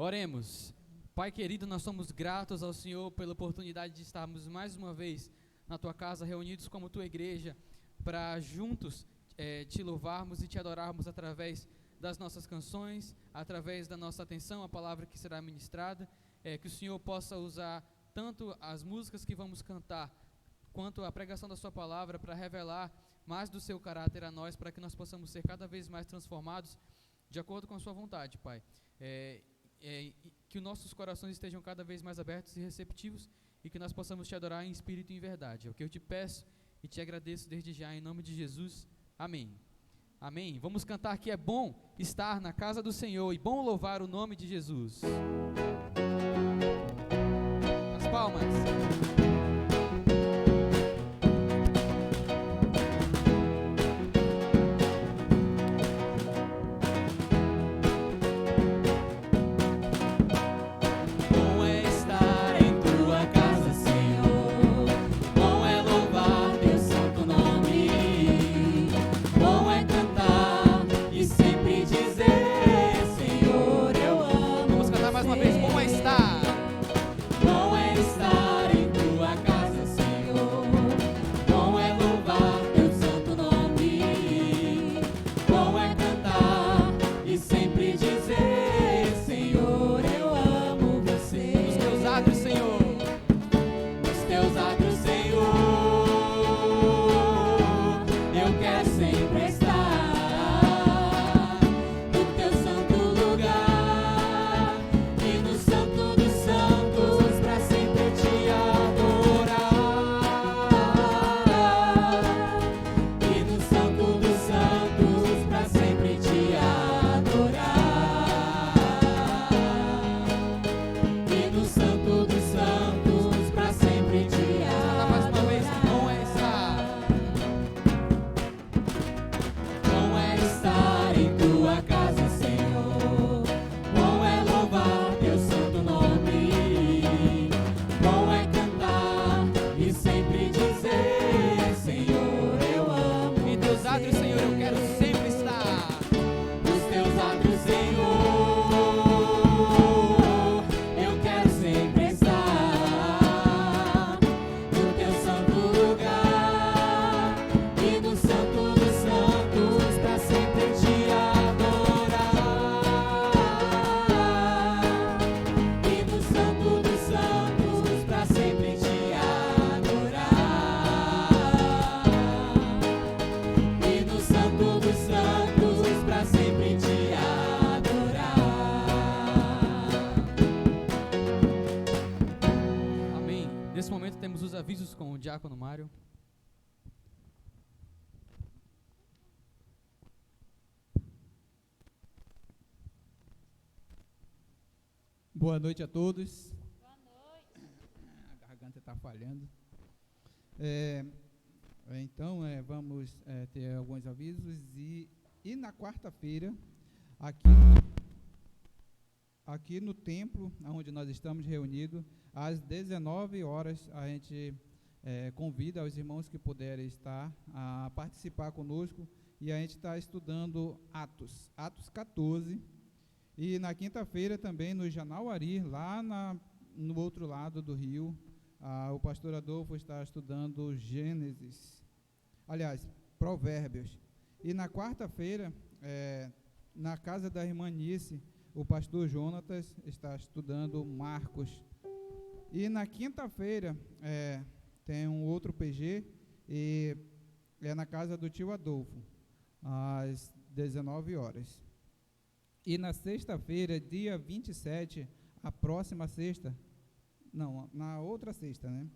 Oremos. Pai querido, nós somos gratos ao Senhor pela oportunidade de estarmos mais uma vez na Tua casa, reunidos como Tua igreja, para juntos Te louvarmos e Te adorarmos através das nossas canções, através da nossa atenção à palavra que será ministrada, que o Senhor possa usar tanto as músicas que vamos cantar, quanto a pregação da Sua palavra para revelar mais do Seu caráter a nós, para que nós possamos ser cada vez mais transformados de acordo com a Sua vontade, Pai. Que os nossos corações estejam cada vez mais abertos e receptivos e que nós possamos Te adorar em espírito e em verdade. É o que eu Te peço e Te agradeço desde já, em nome de Jesus. Amém. Amém. Vamos cantar que é bom estar na casa do Senhor e bom louvar o nome de Jesus. As palmas. Nesse momento temos os avisos com o diácono Mário. Boa noite a todos. Boa noite. A garganta está falhando. Então, vamos ter alguns avisos e na quarta-feira, aqui no templo, onde nós estamos reunidos, às 19 horas, a gente convida os irmãos que puderem estar a participar conosco, e a gente está estudando Atos 14, e na quinta-feira também no Janauari, lá no outro lado do rio, o pastor Adolfo está estudando Provérbios. E na quarta-feira, na casa da irmã Nice, o pastor Jonatas está estudando Marcos. E na quinta-feira tem um outro PG, e é na casa do tio Adolfo, às 19 horas. E na sexta-feira, dia 27, a próxima sexta, não, na outra sexta, né?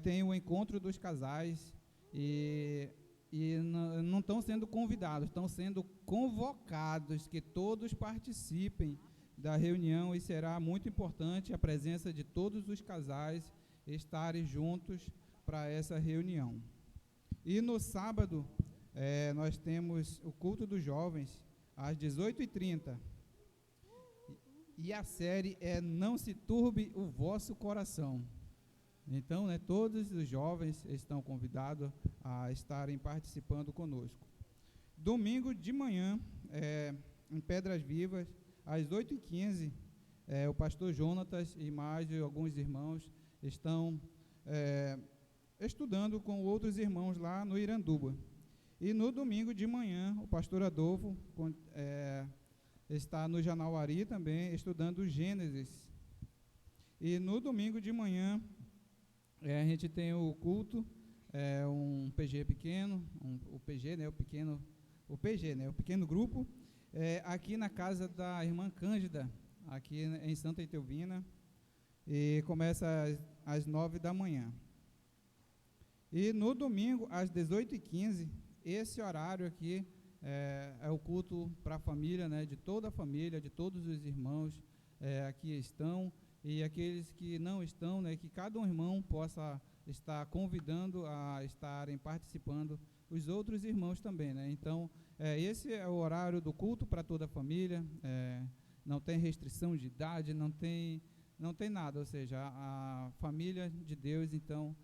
Tem o encontro dos casais, e não estão sendo convidados, estão sendo convocados, que todos participem da reunião, e será muito importante a presença de todos os casais estarem juntos para essa reunião. E no sábado, nós temos o culto dos jovens, às 18h30, e a série é Não se turbe o vosso coração. Então, todos os jovens estão convidados a estarem participando conosco. Domingo de manhã, em Pedras Vivas, às 8h15, o pastor Jonatas e mais alguns irmãos estão estudando com outros irmãos lá no Iranduba. E no domingo de manhã, o pastor Adolfo está no Janauari também, estudando Gênesis. E no domingo de manhã, a gente tem o culto, um PG pequeno, o pequeno grupo, aqui na casa da irmã Cândida, aqui em Santa Etelvina, e começa às 9 da manhã. E no domingo, às 18h15, esse horário aqui é o culto para a família, né, de toda a família, de todos os irmãos aqui estão, e aqueles que não estão, né, que cada um irmão possa estar convidando a estarem participando os outros irmãos também, né? Então, esse é o horário do culto para toda a família, não tem restrição de idade, não tem nada, ou seja, a família de Deus, então,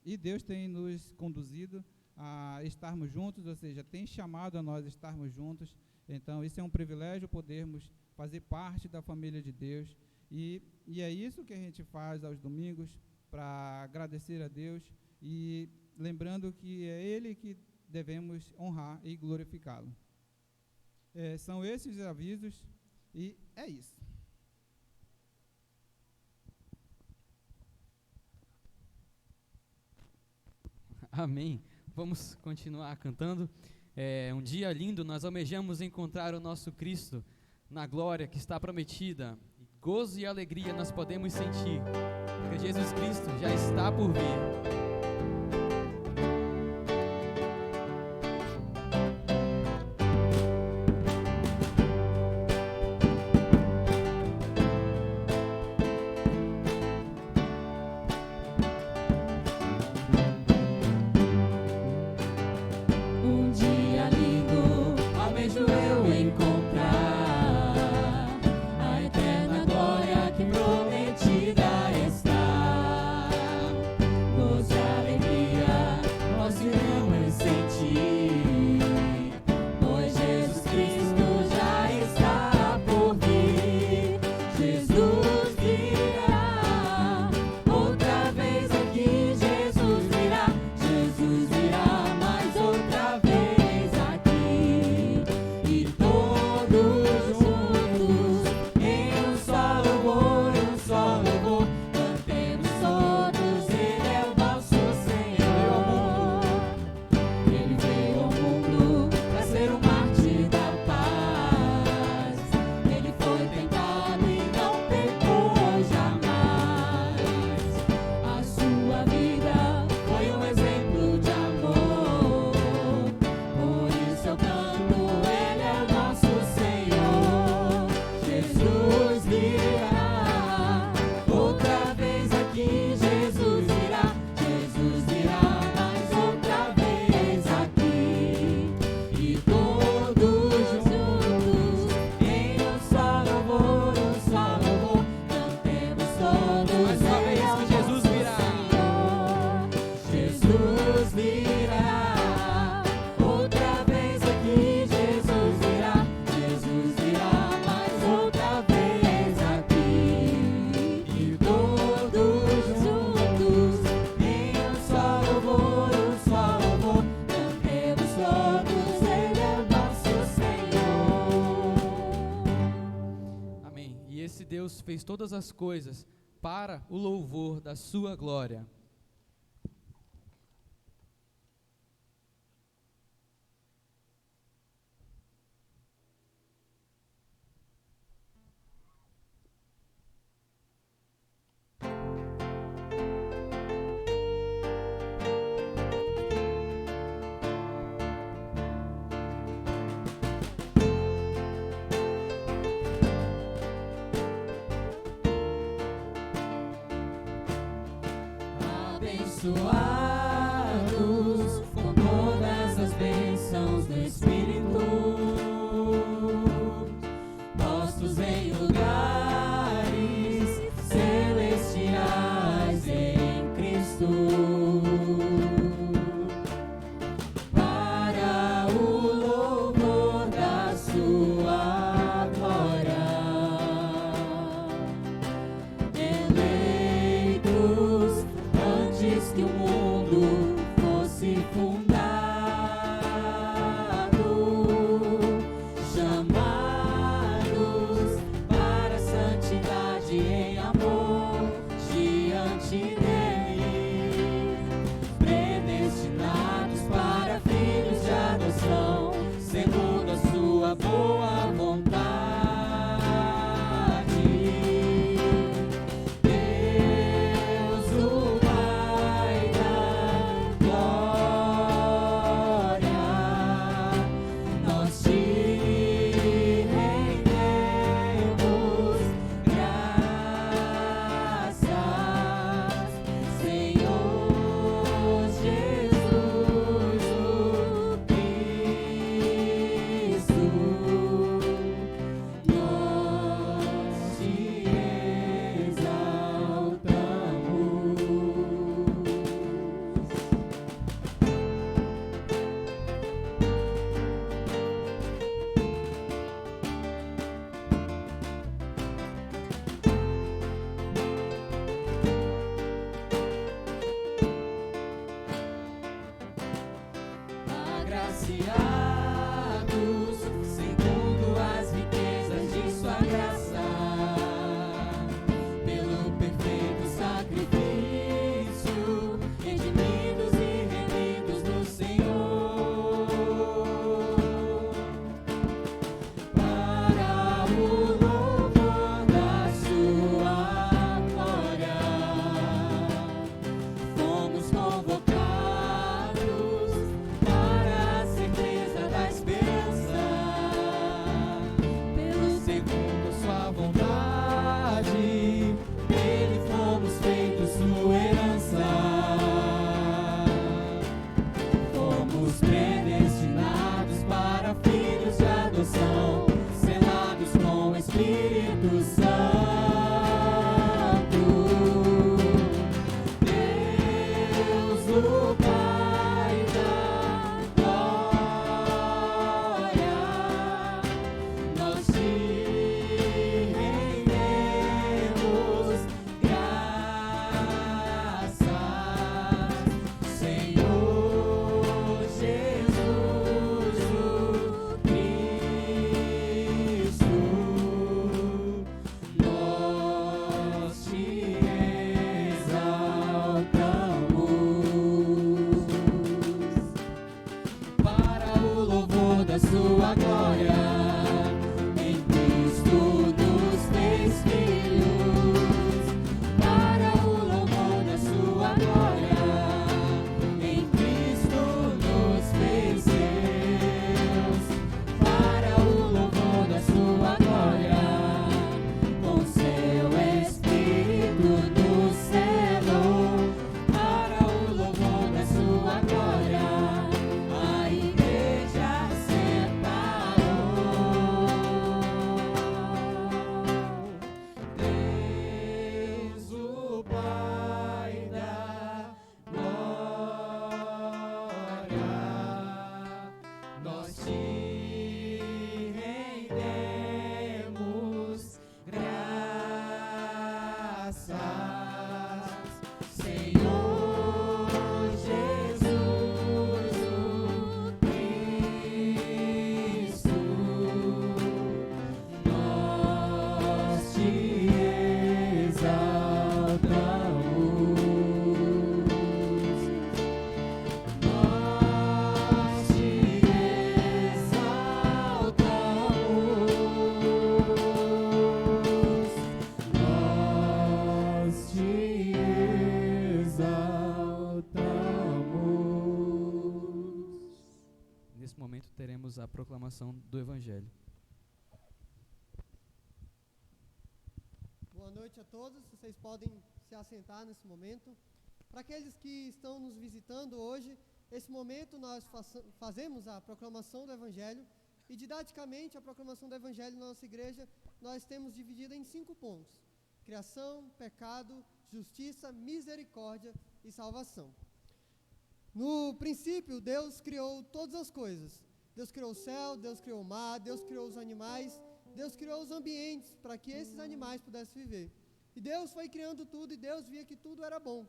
e Deus tem nos conduzido a estarmos juntos, ou seja, tem chamado a nós estarmos juntos. Então isso é um privilégio, podermos fazer parte da família de Deus, e é isso que a gente faz aos domingos, para agradecer a Deus, e lembrando que é Ele que devemos honrar e glorificá-lo. São esses os avisos, e é isso. Amém. Vamos continuar cantando. Um dia lindo, nós almejamos encontrar o nosso Cristo na glória que está prometida. Gozo e alegria nós podemos sentir, porque Jesus Cristo já está por vir. Deus fez todas as coisas para o louvor da sua glória. Abençoados com todas as bênçãos do Espírito, postos em lugares celestiais em Cristo, para o louvor da sua glória. Espírito Santo, Deus o Pai da glória, nós te rendemos graças, Senhor Jesus o Cristo, nós te exaltamos para o louvor da sua glória. Em Cristo nos fez filhos, para o louvor da sua glória. Em Cristo nos fez seus, para o louvor da sua glória. Com seu Espírito nos selou, para o louvor da sua glória. A igreja separou. Deus o Pai da glória, nós te rendemos graças, Senhor Jesus o Cristo, nós te exaltamos, nós te exaltamos. Nesse momento teremos a proclamação do Evangelho. Boa noite a todos, vocês podem se assentar nesse momento. Para aqueles que estão nos visitando hoje, esse momento nós fazemos a proclamação do Evangelho e didaticamente a proclamação do Evangelho na nossa igreja nós temos dividida em 5 pontos: criação, pecado, justiça, misericórdia e salvação. No princípio, Deus criou todas as coisas. Deus criou o céu, Deus criou o mar, Deus criou os animais, Deus criou os ambientes para que esses animais pudessem viver. E Deus foi criando tudo e Deus via que tudo era bom.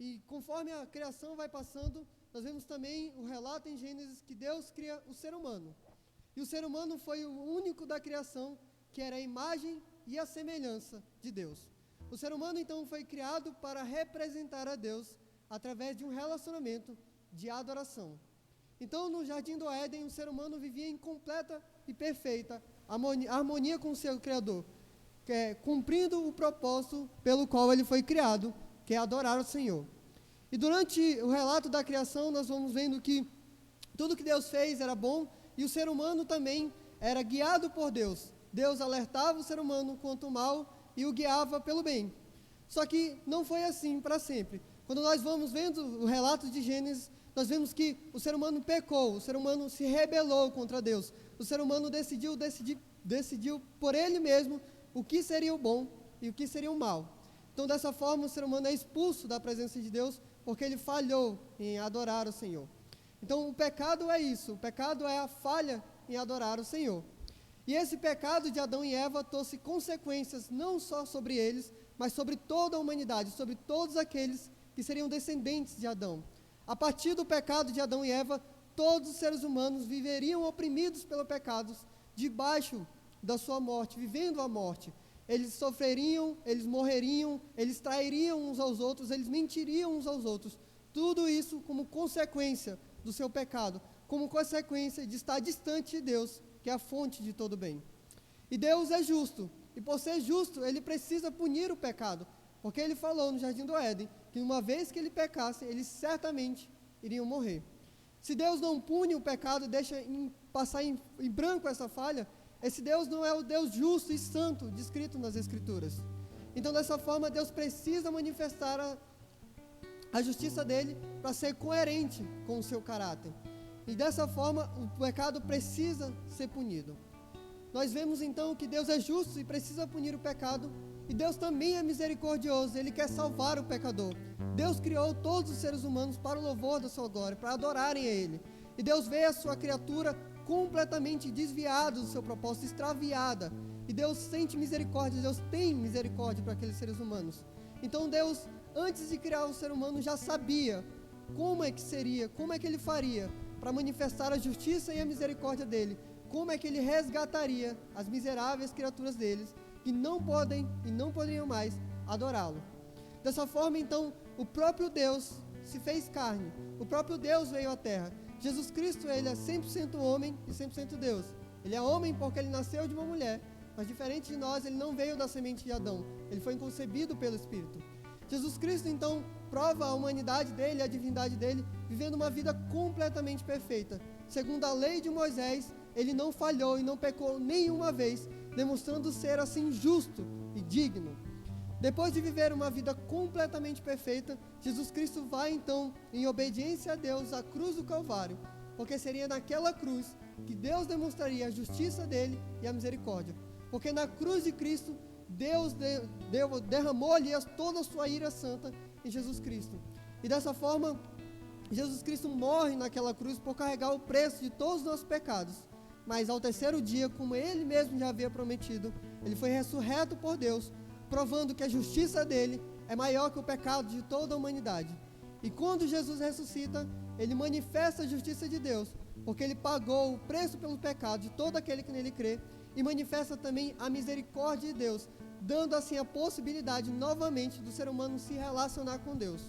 E conforme a criação vai passando, nós vemos também o relato em Gênesis que Deus cria o ser humano. E o ser humano foi o único da criação que era a imagem e a semelhança de Deus. O ser humano então foi criado para representar a Deus através de um relacionamento de adoração. Então no Jardim do Éden o ser humano vivia em completa e perfeita harmonia com o seu Criador, cumprindo o propósito pelo qual ele foi criado, que é adorar o Senhor. E durante o relato da criação nós vamos vendo que tudo que Deus fez era bom e o ser humano também era guiado por Deus. Deus alertava o ser humano quanto ao mal e o guiava pelo bem. Só que não foi assim para sempre. Quando nós vamos vendo o relato de Gênesis, nós vemos que o ser humano pecou, o ser humano se rebelou contra Deus. O ser humano decidiu por ele mesmo o que seria o bom e o que seria o mal. Então, dessa forma, o ser humano é expulso da presença de Deus porque ele falhou em adorar o Senhor. Então, o pecado é isso, o pecado é a falha em adorar o Senhor. E esse pecado de Adão e Eva trouxe consequências não só sobre eles, mas sobre toda a humanidade, sobre todos aqueles que seriam descendentes de Adão. A partir do pecado de Adão e Eva, todos os seres humanos viveriam oprimidos pelo pecado, debaixo da sua morte, vivendo a morte. Eles sofreriam, eles morreriam, eles trairiam uns aos outros, eles mentiriam uns aos outros. Tudo isso como consequência do seu pecado, como consequência de estar distante de Deus, que é a fonte de todo bem. E Deus é justo, e por ser justo, ele precisa punir o pecado, porque ele falou no Jardim do Éden, que uma vez que ele pecasse, eles certamente iriam morrer. Se Deus não pune o pecado, deixa passar em branco essa falha, esse Deus não é o Deus justo e santo descrito nas Escrituras. Então, dessa forma, Deus precisa manifestar a justiça dele para ser coerente com o seu caráter. E dessa forma, o pecado precisa ser punido. nós vemos então que Deus é justo e precisa punir o pecado, e Deus também é misericordioso, Ele quer salvar o pecador. Deus criou todos os seres humanos para o louvor da sua glória, para adorarem a Ele. E Deus vê a sua criatura completamente desviada do seu propósito, extraviada. E Deus sente misericórdia, Deus tem misericórdia para aqueles seres humanos. Então Deus, antes de criar o ser humano, já sabia como é que seria, como é que Ele faria para manifestar a justiça e a misericórdia dEle, como é que Ele resgataria as miseráveis criaturas deles, que não podem e não poderiam mais adorá-lo. Dessa forma, então, o próprio Deus se fez carne, o próprio Deus veio à terra. Jesus Cristo, Ele é 100% homem e 100% Deus. Ele é homem porque Ele nasceu de uma mulher, mas diferente de nós, Ele não veio da semente de Adão, Ele foi concebido pelo Espírito. Jesus Cristo, então, prova a humanidade dEle, a divindade dEle, vivendo uma vida completamente perfeita. Segundo a lei de Moisés, Ele não falhou e não pecou nenhuma vez, demonstrando ser assim justo e digno. Depois de viver uma vida completamente perfeita, Jesus Cristo vai então, em obediência a Deus, à cruz do Calvário, porque seria naquela cruz que Deus demonstraria a justiça dele e a misericórdia. Porque na cruz de Cristo, Deus derramou ali toda a sua ira santa em Jesus Cristo. E dessa forma, Jesus Cristo morre naquela cruz por carregar o preço de todos os nossos pecados. Mas ao terceiro dia, como Ele mesmo já havia prometido, Ele foi ressurreto por Deus, provando que a justiça dele é maior que o pecado de toda a humanidade. E quando Jesus ressuscita, Ele manifesta a justiça de Deus, porque Ele pagou o preço pelo pecado de todo aquele que nele crê, e manifesta também a misericórdia de Deus, dando assim a possibilidade novamente do ser humano se relacionar com Deus.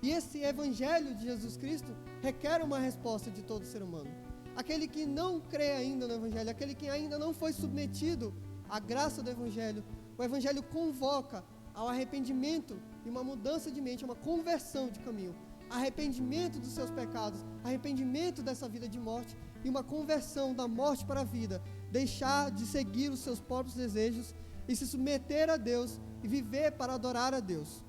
E esse evangelho de Jesus Cristo requer uma resposta de todo ser humano. Aquele que não crê ainda no evangelho, aquele que ainda não foi submetido à graça do evangelho, o evangelho convoca ao arrependimento e uma mudança de mente, uma conversão de caminho, arrependimento dos seus pecados, arrependimento dessa vida de morte e uma conversão da morte para a vida, deixar de seguir os seus próprios desejos e se submeter a Deus e viver para adorar a Deus.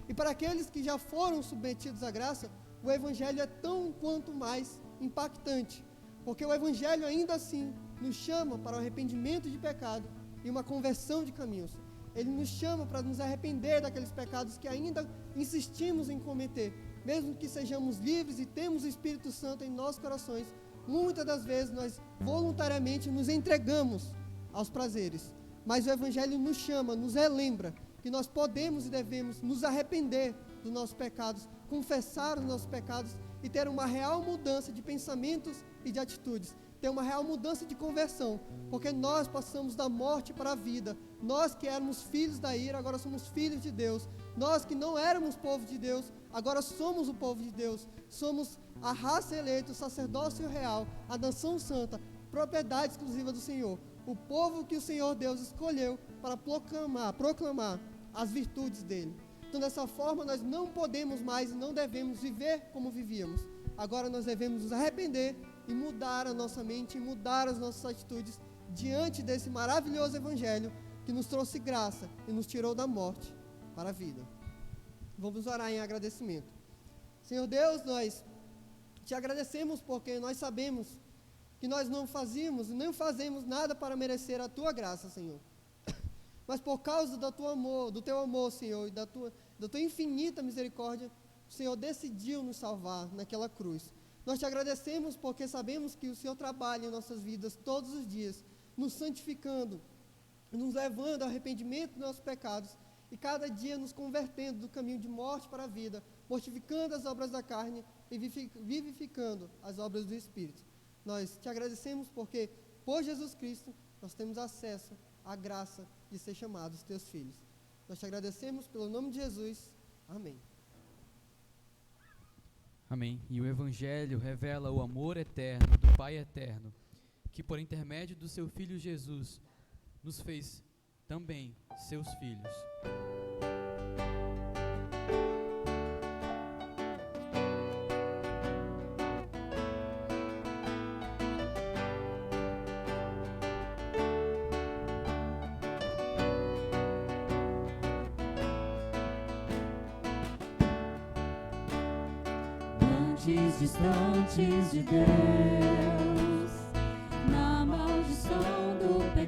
E para aqueles que já foram submetidos à graça, o evangelho é tão quanto mais impactante, porque o evangelho ainda assim nos chama para o arrependimento de pecado e uma conversão de caminhos. Ele nos chama para nos arrepender daqueles pecados que ainda insistimos em cometer, mesmo que sejamos livres e temos o Espírito Santo em nossos corações. Muitas das vezes nós voluntariamente nos entregamos aos prazeres, mas o evangelho nos chama, nos relembra que nós podemos e devemos nos arrepender dos nossos pecados, confessar os nossos pecados e ter uma real mudança de pensamentos e de atitudes, ter uma real mudança de conversão, porque nós passamos da morte para a vida. Nós que éramos filhos da ira, agora somos filhos de Deus. Nós que não éramos povo de Deus, agora somos o povo de Deus. Somos a raça eleita, o sacerdócio real, a nação santa, propriedade exclusiva do Senhor. O povo que o Senhor Deus escolheu para proclamar as virtudes dele. Então, dessa forma, nós não podemos mais e não devemos viver como vivíamos. Agora nós devemos nos arrepender e mudar a nossa mente, e mudar as nossas atitudes diante desse maravilhoso evangelho que nos trouxe graça e nos tirou da morte para a vida. Vamos orar em agradecimento. Senhor Deus, nós te agradecemos porque nós sabemos que nós não fazíamos e nem fazemos nada para merecer a tua graça, Senhor. Mas por causa do teu amor, Senhor, e da tua infinita misericórdia, o Senhor decidiu nos salvar naquela cruz. Nós te agradecemos porque sabemos que o Senhor trabalha em nossas vidas todos os dias, nos santificando, nos levando ao arrependimento dos nossos pecados e cada dia nos convertendo do caminho de morte para a vida, mortificando as obras da carne e vivificando as obras do Espírito. Nós te agradecemos porque, por Jesus Cristo, nós temos acesso à graça de ser chamados teus filhos. Nós te agradecemos pelo nome de Jesus. Amém. Amém. E o Evangelho revela o amor eterno do Pai eterno, que por intermédio do seu Filho Jesus, nos fez também seus filhos. Distantes de Deus, na maldição do pecado.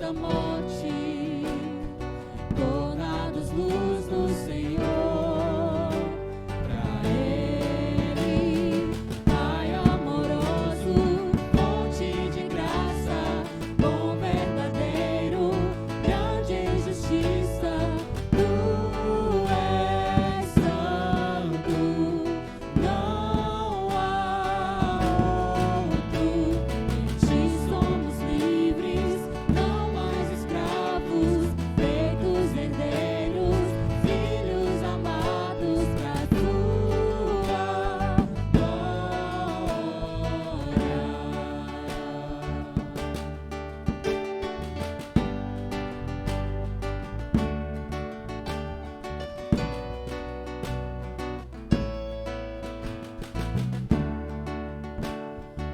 da morte, tornados luz do Senhor. Pra Ele, Pai amoroso, fonte de graça, bom verdadeiro, grande em justiça, Tu és santo, não há outro. Em Ti somos livres, não mais escravos, feitos herdeiros, filhos amados pra Tua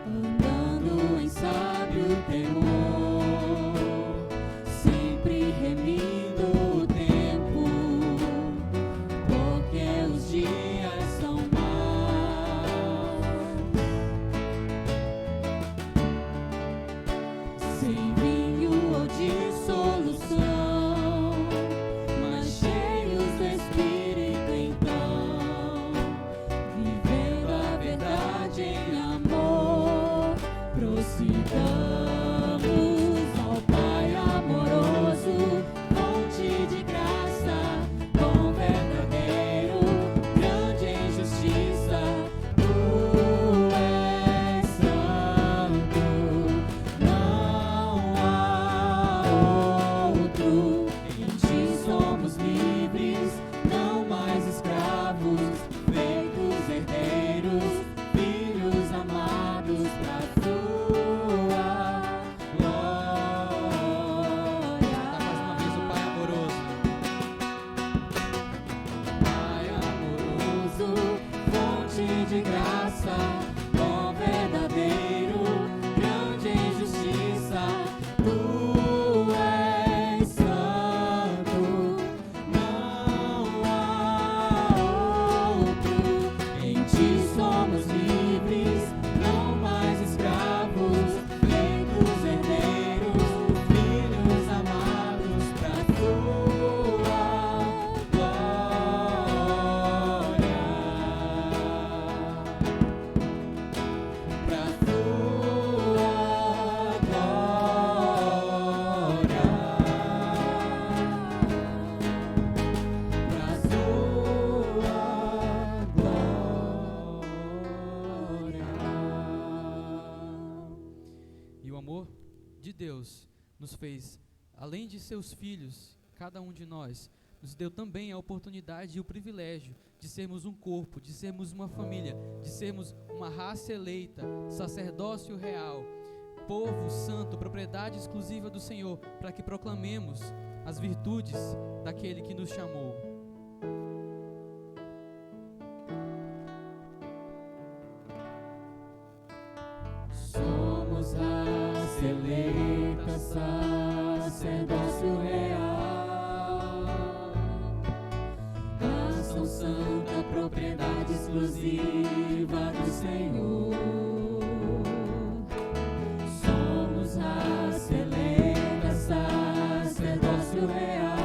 andando em sábio temor, sempre remindo o tempo, porque os dias são maus. Sem vinho ou dissolução, mas cheios do Espírito então, vivendo a verdade em amor, prossigamos ao Pai amoroso, fonte de graça, bom verdadeiro, grande em justiça, Tu és santo, não há outro. Em Ti somos livres, não mais escravos, feitos herdeiros, filhos amados pra Tua glória. Cantar mais uma vez o Pai amoroso. Pai amoroso, fonte de graça, bom verdadeiro, grande em justiça, Tu és santo, não há outro. Em Ti somos livres, não mais escravos, feitos herdeiros, filhos amados pra Tua glória. Pra E o amor de Deus nos fez, além de seus filhos, cada um de nós, nos deu também a oportunidade e o privilégio de sermos um corpo, de sermos uma família, de sermos uma raça eleita, sacerdócio real, povo santo, propriedade exclusiva do Senhor, para que proclamemos as virtudes daquele que nos chamou. Somos raça eleita, sacerdócio real, nação santa, propriedade exclusiva do Senhor. Somos raça eleita, sacerdócio real,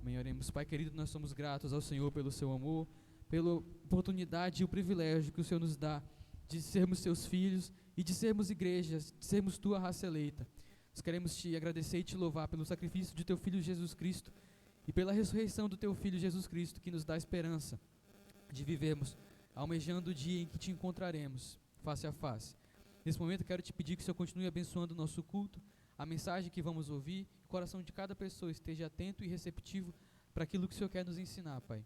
Amém, oremos. Pai querido, nós somos gratos ao Senhor pelo seu amor, pela oportunidade e o privilégio que o Senhor nos dá de sermos seus filhos e de sermos igrejas, de sermos tua raça eleita. Nós queremos te agradecer e te louvar pelo sacrifício de teu Filho Jesus Cristo e pela ressurreição do teu Filho Jesus Cristo, que nos dá esperança de vivermos almejando o dia em que te encontraremos face a face. Nesse momento eu quero te pedir que o Senhor continue abençoando o nosso culto, a mensagem que vamos ouvir, o coração de cada pessoa esteja atento e receptivo para aquilo que o Senhor quer nos ensinar, Pai.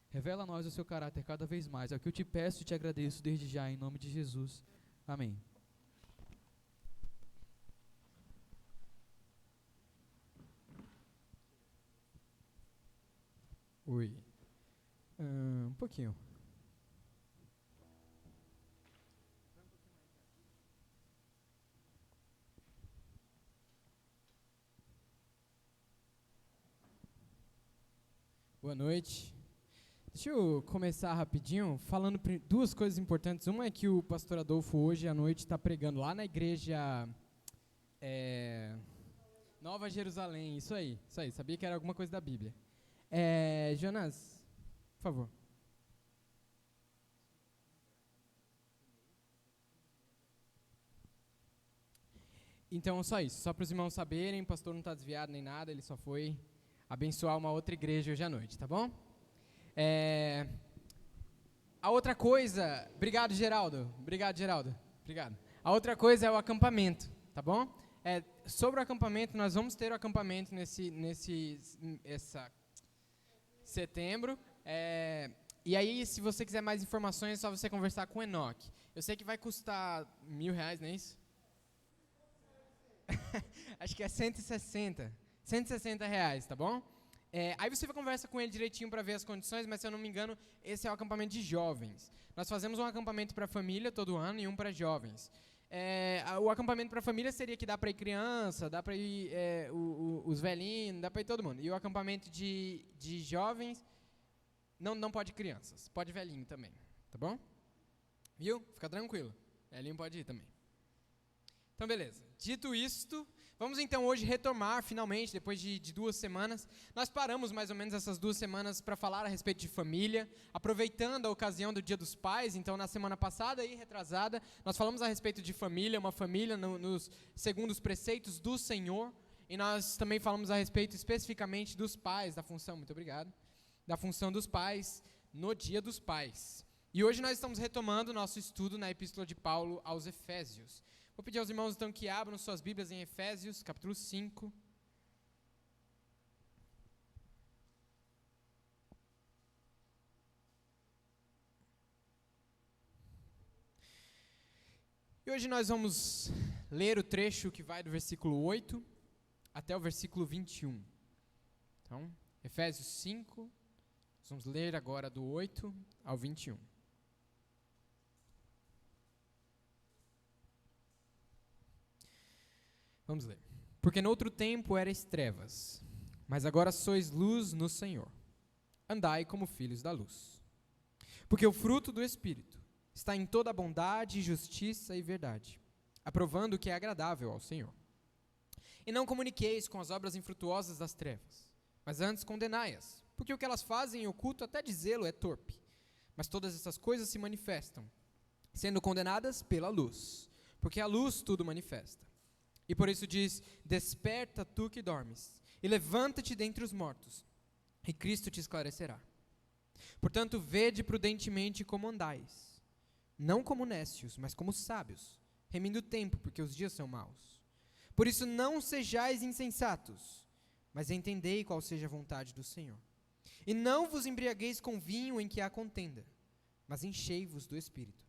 Revela a nós o seu caráter cada vez mais. É o que eu te peço e te agradeço desde já, em nome de Jesus. Amém. Oi. Um pouquinho. Boa noite. Deixa eu começar rapidinho falando duas coisas importantes. Uma é que o pastor Adolfo hoje à noite está pregando lá na igreja Nova Jerusalém. Isso aí. Sabia que era alguma coisa da Bíblia. Jonas, por favor. Então, só isso. Só para os irmãos saberem, o pastor não está desviado nem nada, ele só foi abençoar uma outra igreja hoje à noite, tá bom? A outra coisa... Obrigado, Geraldo. Obrigado. A outra coisa é o acampamento, tá bom? Sobre o acampamento, nós vamos ter o acampamento nesse setembro. E aí, se você quiser mais informações, é só você conversar com o Enoque. Eu sei que vai custar R$1.000, não é isso? Acho que é 160 reais, tá bom? Aí você conversa com ele direitinho para ver as condições, mas se eu não me engano, esse é o acampamento de jovens. Nós fazemos um acampamento para família todo ano e um para jovens. O acampamento para família seria que dá para ir criança, dá para ir os velhinhos, dá para ir todo mundo. E o acampamento de jovens, não pode crianças, pode velhinho também, tá bom? Viu? Fica tranquilo, velhinho pode ir também. Então, beleza. Dito isto, vamos então hoje retomar, finalmente, depois de 2 semanas. Nós paramos mais ou menos essas 2 semanas para falar a respeito de família, aproveitando a ocasião do Dia dos Pais. Então, na semana passada e retrasada, nós falamos a respeito de família, uma família segundo os preceitos do Senhor. E nós também falamos a respeito especificamente dos pais, da função, muito obrigado, da função dos pais no Dia dos Pais. E hoje nós estamos retomando o nosso estudo na Epístola de Paulo aos Efésios. Vou pedir aos irmãos então que abram suas Bíblias em Efésios, capítulo 5. E hoje nós vamos ler o trecho que vai do versículo 8 até o versículo 21. Então, Efésios 5, nós vamos ler agora do 8 ao 21. Vamos ler. Porque no outro tempo erais trevas, mas agora sois luz no Senhor. Andai como filhos da luz. Porque o fruto do Espírito está em toda bondade, justiça e verdade, aprovando o que é agradável ao Senhor. E não comuniqueis com as obras infrutuosas das trevas, mas antes condenai-as, porque o que elas fazem em oculto, até dizê-lo, é torpe. Mas todas essas coisas se manifestam, sendo condenadas pela luz, porque a luz tudo manifesta. E por isso diz, desperta tu que dormes, e levanta-te dentre os mortos, e Cristo te esclarecerá. Portanto, vede prudentemente como andais, não como nécios, mas como sábios, remindo o tempo, porque os dias são maus. Por isso não sejais insensatos, mas entendei qual seja a vontade do Senhor. E não vos embriagueis com vinho em que há contenda, mas enchei-vos do Espírito,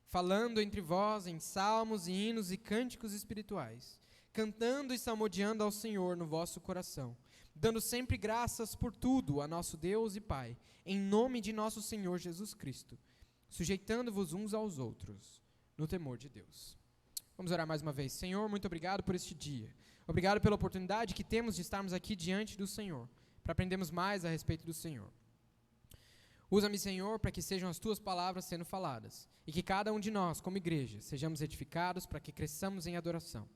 falando entre vós em salmos e hinos e cânticos espirituais, cantando e salmodiando ao Senhor no vosso coração, dando sempre graças por tudo a nosso Deus e Pai, em nome de nosso Senhor Jesus Cristo, sujeitando-vos uns aos outros, no temor de Deus. Vamos orar mais uma vez. Senhor, muito obrigado por este dia. Obrigado pela oportunidade que temos de estarmos aqui diante do Senhor, para aprendermos mais a respeito do Senhor. Usa-me, Senhor, para que sejam as Tuas palavras sendo faladas, e que cada um de nós, como igreja, sejamos edificados para que cresçamos em adoração.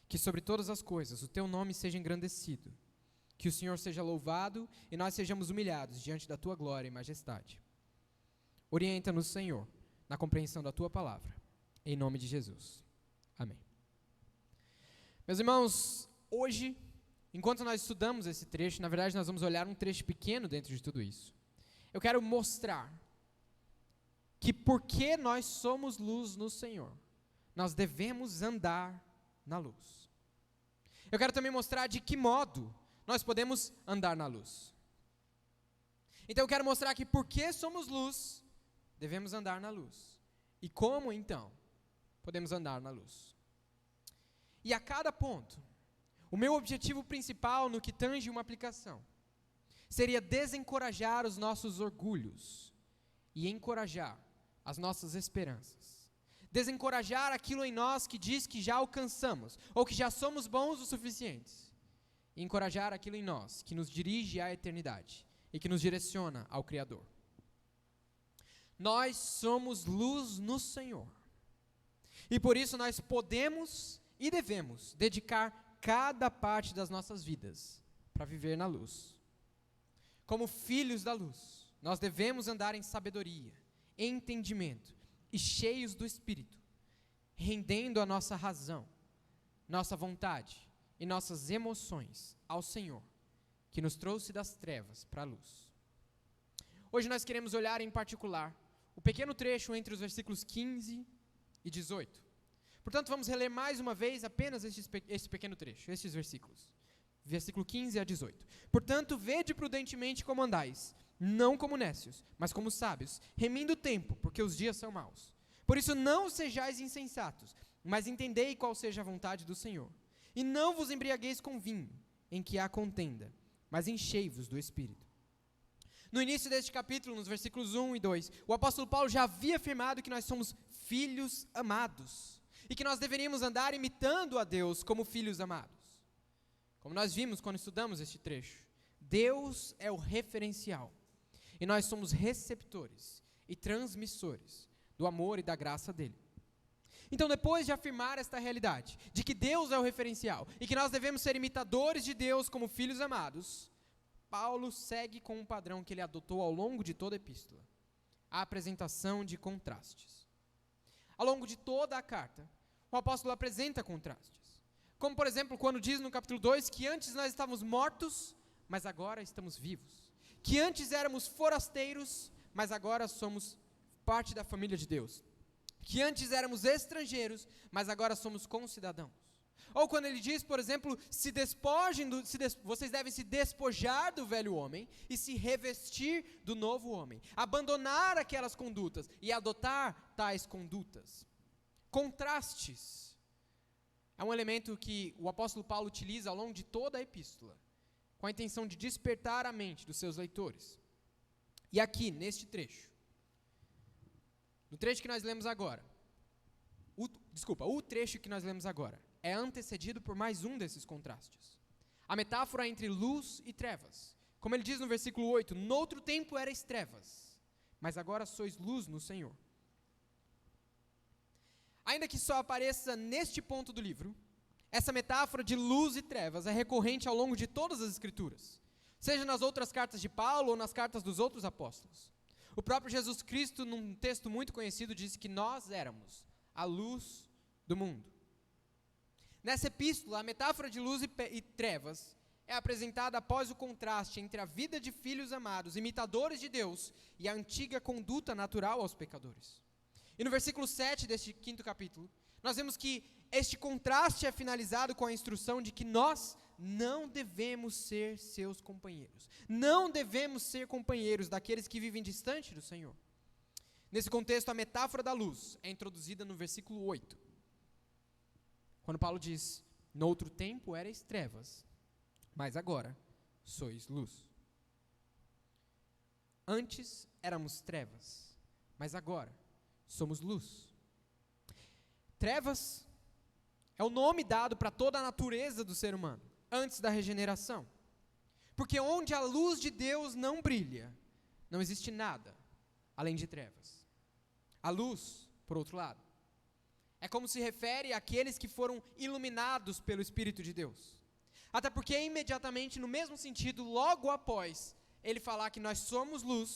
que sobre todas as coisas o teu nome seja engrandecido, que o Senhor seja louvado e nós sejamos humilhados diante da tua glória e majestade. Orienta-nos, Senhor, na compreensão da tua palavra, em nome de Jesus. Amém. Meus irmãos, hoje, enquanto nós estudamos esse trecho, na verdade nós vamos olhar um trecho pequeno dentro de tudo isso. Eu quero mostrar que porque nós somos luz no Senhor, nós devemos andar na luz. Eu quero também mostrar de que modo nós podemos andar na luz. Então eu quero mostrar que porque somos luz, devemos andar na luz. E como então podemos andar na luz? E a cada ponto, o meu objetivo principal no que tange uma aplicação seria desencorajar os nossos orgulhos e encorajar as nossas esperanças. Desencorajar aquilo em nós que diz que já alcançamos ou que já somos bons o suficientes. E encorajar aquilo em nós que nos dirige à eternidade e que nos direciona ao Criador. Nós somos luz no Senhor. E por isso nós podemos e devemos dedicar cada parte das nossas vidas para viver na luz. Como filhos da luz, nós devemos andar em sabedoria, em entendimento e cheios do Espírito, rendendo a nossa razão, nossa vontade e nossas emoções ao Senhor, que nos trouxe das trevas para a luz. Hoje nós queremos olhar em particular o pequeno trecho entre os versículos 15 e 18. Portanto, vamos reler mais uma vez apenas esse pequeno trecho, estes versículos. Versículo 15 a 18. Portanto, vede prudentemente como andais, não como nécios, mas como sábios, remindo o tempo, porque os dias são maus. Por isso não sejais insensatos, mas entendei qual seja a vontade do Senhor. E não vos embriagueis com vinho, em que há contenda, mas enchei-vos do Espírito. No início deste capítulo, nos versículos 1 e 2, o apóstolo Paulo já havia afirmado que nós somos filhos amados, e que nós deveríamos andar imitando a Deus como filhos amados. Como nós vimos quando estudamos este trecho, Deus é o referencial, e nós somos receptores e transmissores do amor e da graça dele. Então, depois de afirmar esta realidade, de que Deus é o referencial, e que nós devemos ser imitadores de Deus como filhos amados, Paulo segue com um padrão que ele adotou ao longo de toda a epístola, a apresentação de contrastes. Ao longo de toda a carta, o apóstolo apresenta contrastes. Como, por exemplo, quando diz no capítulo 2 que antes nós estávamos mortos, mas agora estamos vivos. Que antes éramos forasteiros, mas agora somos parte da família de Deus. Que antes éramos estrangeiros, mas agora somos concidadãos. Ou quando ele diz, por exemplo, vocês devem se despojar do velho homem e se revestir do novo homem. Abandonar aquelas condutas e adotar tais condutas. Contrastes é um elemento que o apóstolo Paulo utiliza ao longo de toda a epístola, com a intenção de despertar a mente dos seus leitores. E aqui, neste trecho, no trecho que nós lemos agora, o trecho que nós lemos agora, é antecedido por mais um desses contrastes. A metáfora entre luz e trevas. Como ele diz no versículo 8, noutro tempo erais trevas, mas agora sois luz no Senhor. Ainda que só apareça neste ponto do livro, essa metáfora de luz e trevas é recorrente ao longo de todas as Escrituras, seja nas outras cartas de Paulo ou nas cartas dos outros apóstolos. O próprio Jesus Cristo, num texto muito conhecido, disse que nós éramos a luz do mundo. Nessa epístola, a metáfora de luz e trevas é apresentada após o contraste entre a vida de filhos amados, imitadores de Deus, e a antiga conduta natural aos pecadores. E no versículo 7 deste 5º capítulo, nós vemos que este contraste é finalizado com a instrução de que nós não devemos ser seus companheiros. Não devemos ser companheiros daqueles que vivem distante do Senhor. Nesse contexto, a metáfora da luz é introduzida no versículo 8. Quando Paulo diz, noutro tempo erais trevas, mas agora sois luz. Antes éramos trevas, mas agora somos luz. Trevas é o nome dado para toda a natureza do ser humano, antes da regeneração. Porque onde a luz de Deus não brilha, não existe nada além de trevas. A luz, por outro lado, É como se refere àqueles que foram iluminados pelo Espírito de Deus. Até porque imediatamente, no mesmo sentido, logo após ele falar que nós somos luz,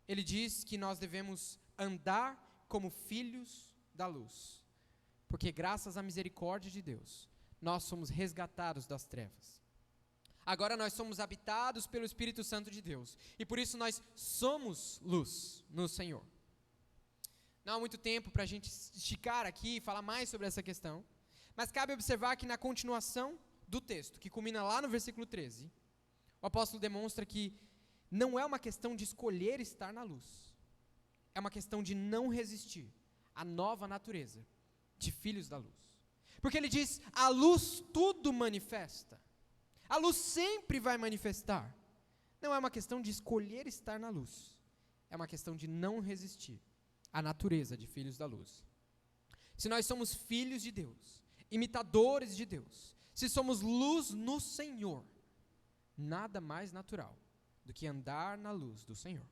ele diz que nós devemos andar como filhos da luz. Porque graças à misericórdia de Deus, nós somos resgatados das trevas. Agora nós somos habitados pelo Espírito Santo de Deus. E por isso nós somos luz no Senhor. Não há muito tempo para a gente esticar aqui e falar mais sobre essa questão. Mas cabe observar que na continuação do texto, que culmina lá no versículo 13, o apóstolo demonstra que não é uma questão de escolher estar na luz. É uma questão de não resistir à nova natureza de filhos da luz. Porque ele diz, a luz tudo manifesta. A luz sempre vai manifestar. Não é uma questão de escolher estar na luz. É uma questão de não resistir à natureza de filhos da luz. Se nós somos filhos de Deus, imitadores de Deus, se somos luz no Senhor, nada mais natural do que andar na luz do Senhor.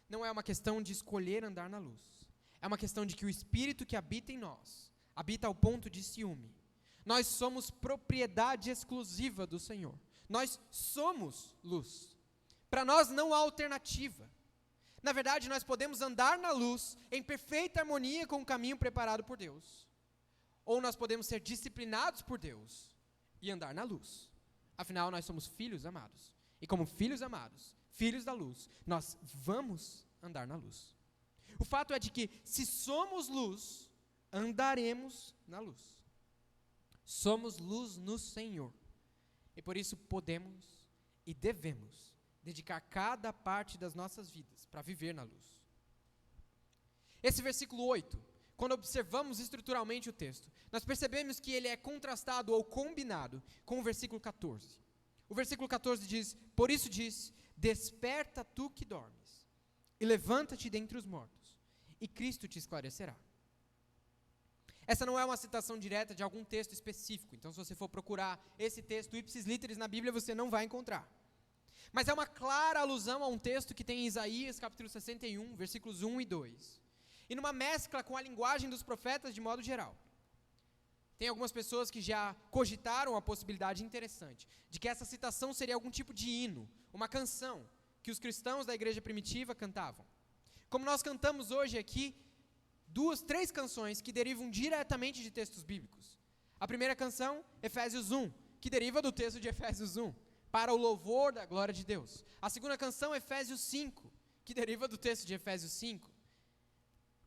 Não é uma questão de escolher andar na luz. É uma questão de que o Espírito que habita em nós, habita ao ponto de ciúme. Nós somos propriedade exclusiva do Senhor. Nós somos luz. Para nós não há alternativa. Na verdade, nós podemos andar na luz em perfeita harmonia com o caminho preparado por Deus. Ou nós podemos ser disciplinados por Deus e andar na luz. Afinal, nós somos filhos amados. E como filhos amados, filhos da luz, nós vamos andar na luz. O fato é de que, se somos luz, andaremos na luz. Somos luz no Senhor. E por isso podemos e devemos dedicar cada parte das nossas vidas para viver na luz. Esse versículo 8, quando observamos estruturalmente o texto, nós percebemos que ele é contrastado ou combinado com o versículo 14. O versículo 14 diz, por isso diz, desperta tu que dormes, e levanta-te dentre os mortos, e Cristo te esclarecerá. Essa não é uma citação direta de algum texto específico, então se você for procurar esse texto ipsis literis na Bíblia, você não vai encontrar. Mas é uma clara alusão a um texto que tem em Isaías capítulo 61, versículos 1 e 2. E numa mescla com a linguagem dos profetas de modo geral. Tem algumas pessoas que já cogitaram a possibilidade interessante de que essa citação seria algum tipo de hino, uma canção que os cristãos da igreja primitiva cantavam. Como nós cantamos hoje aqui, três canções que derivam diretamente de textos bíblicos. A primeira canção, Efésios 1, que deriva do texto de Efésios 1, para o louvor da glória de Deus. A segunda canção, Efésios 5, que deriva do texto de Efésios 5.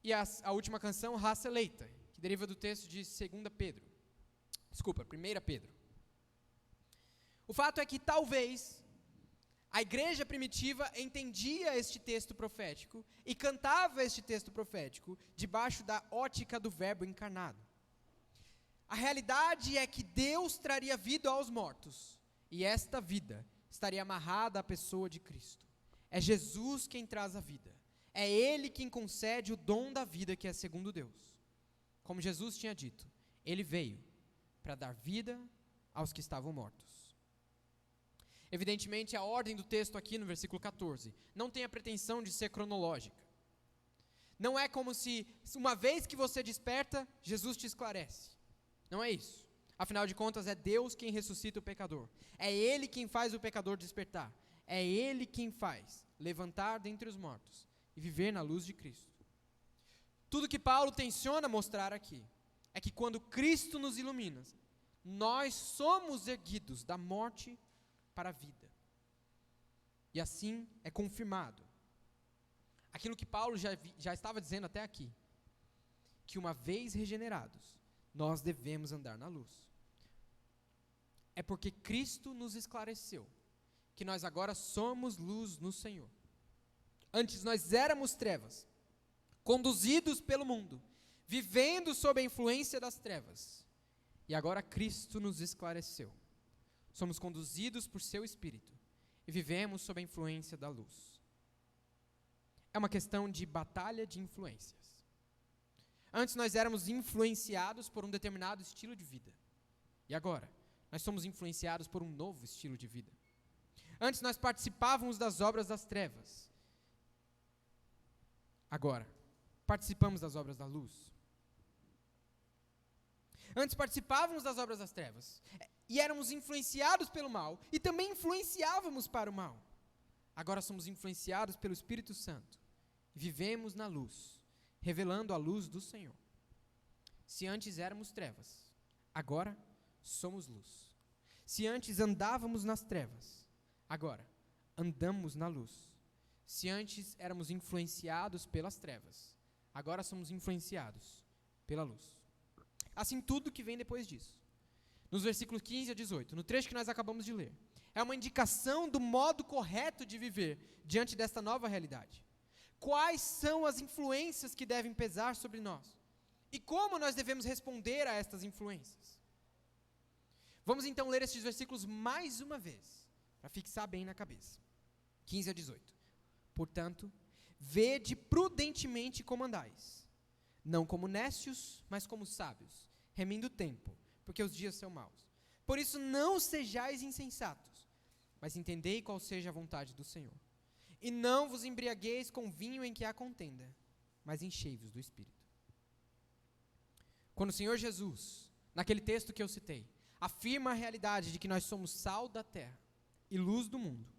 E a última canção, Raça Eleita, que deriva do texto de 1 Pedro. O fato é que talvez a igreja primitiva entendia este texto profético e cantava este texto profético debaixo da ótica do Verbo encarnado. A realidade é que Deus traria vida aos mortos, e esta vida estaria amarrada à pessoa de Cristo. É Jesus quem traz a vida. É Ele quem concede o dom da vida que é segundo Deus. Como Jesus tinha dito, Ele veio para dar vida aos que estavam mortos. Evidentemente, a ordem do texto aqui no versículo 14 não tem a pretensão de ser cronológica. Não é como se, uma vez que você desperta, Jesus te esclarece. Não é isso. Afinal de contas, é Deus quem ressuscita o pecador. É Ele quem faz o pecador despertar. É Ele quem faz levantar dentre os mortos e viver na luz de Cristo. Tudo que Paulo tenciona mostrar aqui é que quando Cristo nos ilumina, nós somos erguidos da morte para a vida. E assim é confirmado aquilo que Paulo já estava dizendo até aqui, que uma vez regenerados, nós devemos andar na luz. É porque Cristo nos esclareceu que nós agora somos luz no Senhor. Antes nós éramos trevas, conduzidos pelo mundo, vivendo sob a influência das trevas. E agora Cristo nos esclareceu. Somos conduzidos por seu Espírito e vivemos sob a influência da luz. É uma questão de batalha de influências. Antes nós éramos influenciados por um determinado estilo de vida. E agora, nós somos influenciados por um novo estilo de vida. Antes nós participávamos das obras das trevas. Agora, participamos das obras da luz. Antes participávamos das obras das trevas, e éramos influenciados pelo mal, e também influenciávamos para o mal. Agora somos influenciados pelo Espírito Santo, e vivemos na luz, revelando a luz do Senhor. Se antes éramos trevas, agora somos luz. Se antes andávamos nas trevas, agora andamos na luz. Se antes éramos influenciados pelas trevas, agora somos influenciados pela luz. Assim, tudo que vem depois disso, nos versículos 15 a 18, no trecho que nós acabamos de ler, é uma indicação do modo correto de viver diante desta nova realidade. Quais são as influências que devem pesar sobre nós? E como nós devemos responder a estas influências? Vamos então ler estes versículos mais uma vez, para fixar bem na cabeça. 15 a 18. Portanto, vede prudentemente como andais, não como nécios, mas como sábios, remindo o tempo, porque os dias são maus. Por isso não sejais insensatos, mas entendei qual seja a vontade do Senhor. E não vos embriagueis com vinho em que há contenda, mas enchei-vos do Espírito. Quando o Senhor Jesus, naquele texto que eu citei, afirma a realidade de que nós somos sal da terra e luz do mundo,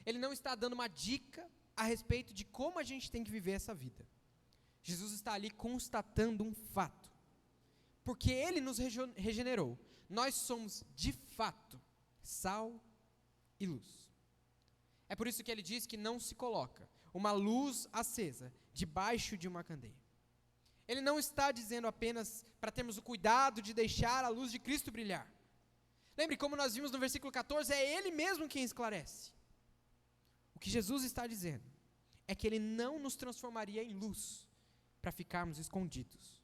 Ele não está dando uma dica a respeito de como a gente tem que viver essa vida. Jesus está ali constatando um fato. Porque Ele nos regenerou, nós somos de fato sal e luz. É por isso que Ele diz que não se coloca uma luz acesa debaixo de uma candeia. Ele não está dizendo apenas para termos o cuidado de deixar a luz de Cristo brilhar. Lembre, como nós vimos no versículo 14, é Ele mesmo quem esclarece. O que Jesus está dizendo é que Ele não nos transformaria em luz para ficarmos escondidos.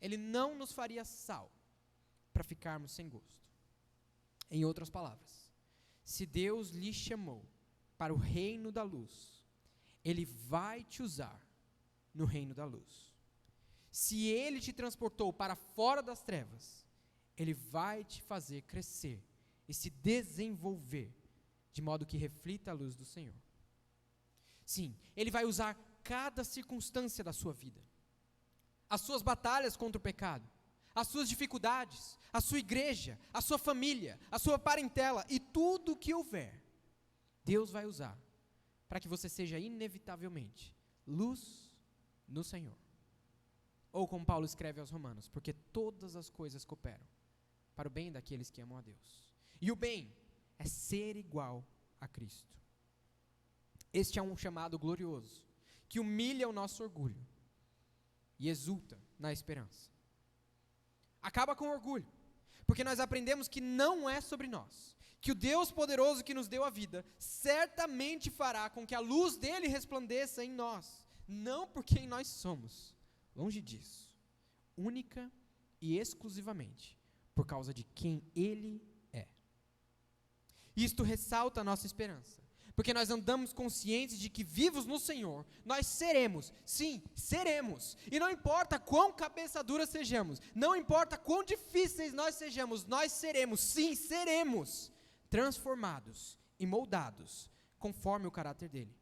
Ele não nos faria sal para ficarmos sem gosto. Em outras palavras, se Deus lhe chamou para o reino da luz, Ele vai te usar no reino da luz. Se Ele te transportou para fora das trevas, Ele vai te fazer crescer e se desenvolver, de modo que reflita a luz do Senhor. Sim, Ele vai usar cada circunstância da sua vida. As suas batalhas contra o pecado, as suas dificuldades, a sua igreja, a sua família, a sua parentela e tudo o que houver, Deus vai usar para que você seja inevitavelmente luz no Senhor. Ou como Paulo escreve aos Romanos, porque todas as coisas cooperam para o bem daqueles que amam a Deus. E o bem é ser igual a Cristo. Este é um chamado glorioso, que humilha o nosso orgulho e exulta na esperança. Acaba com o orgulho, porque nós aprendemos que não é sobre nós, que o Deus poderoso que nos deu a vida certamente fará com que a luz dele resplandeça em nós, não por quem nós somos, longe disso, única e exclusivamente por causa de quem Ele é. Isto ressalta a nossa esperança, porque nós andamos conscientes de que vivos no Senhor, nós seremos, sim, seremos, e não importa quão cabeça dura sejamos, não importa quão difíceis nós sejamos, nós seremos, sim, seremos, transformados e moldados conforme o caráter dele.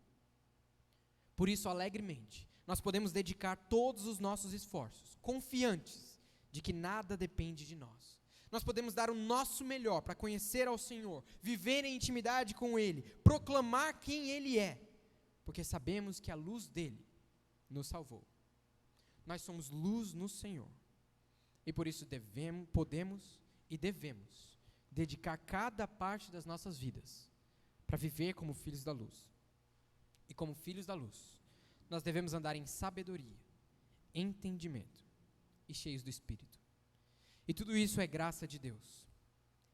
Por isso, alegremente, nós podemos dedicar todos os nossos esforços, confiantes de que nada depende de nós. Nós podemos dar o nosso melhor para conhecer ao Senhor, viver em intimidade com Ele, proclamar quem Ele é, porque sabemos que a luz dele nos salvou. Nós somos luz no Senhor, e por isso podemos e devemos dedicar cada parte das nossas vidas para viver como filhos da luz. E como filhos da luz, nós devemos andar em sabedoria, entendimento e cheios do Espírito. E tudo isso é graça de Deus.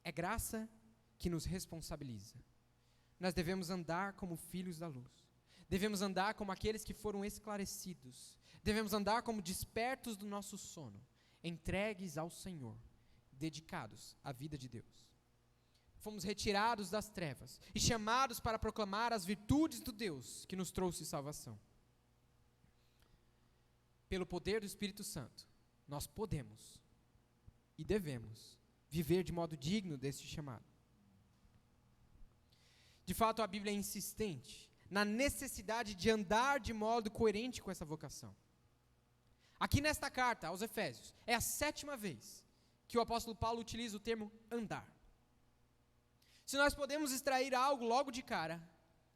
É graça que nos responsabiliza. Nós devemos andar como filhos da luz. Devemos andar como aqueles que foram esclarecidos. Devemos andar como despertos do nosso sono, entregues ao Senhor, dedicados à vida de Deus. Fomos retirados das trevas e chamados para proclamar as virtudes do Deus que nos trouxe salvação. Pelo poder do Espírito Santo, nós podemos e devemos viver de modo digno deste chamado. De fato, a Bíblia é insistente na necessidade de andar de modo coerente com essa vocação. Aqui nesta carta aos Efésios, é a 7ª vez que o apóstolo Paulo utiliza o termo andar. Se nós podemos extrair algo logo de cara,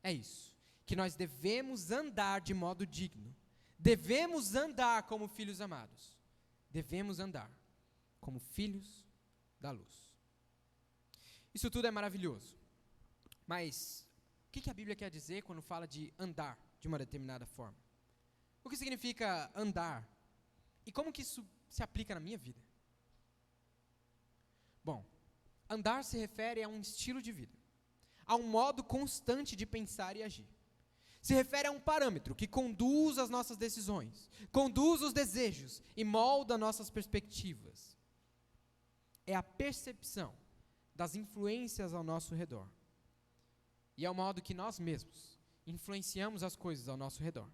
é isso, que nós devemos andar de modo digno, devemos andar como filhos amados, devemos andar como filhos da luz. Isso tudo é maravilhoso, mas o que a Bíblia quer dizer quando fala de andar de uma determinada forma? O que significa andar? E como que isso se aplica na minha vida? Bom, andar se refere a um estilo de vida, a um modo constante de pensar e agir. Se refere a um parâmetro que conduz as nossas decisões, conduz os desejos e molda nossas perspectivas. É a percepção das influências ao nosso redor. E é o modo que nós mesmos influenciamos as coisas ao nosso redor.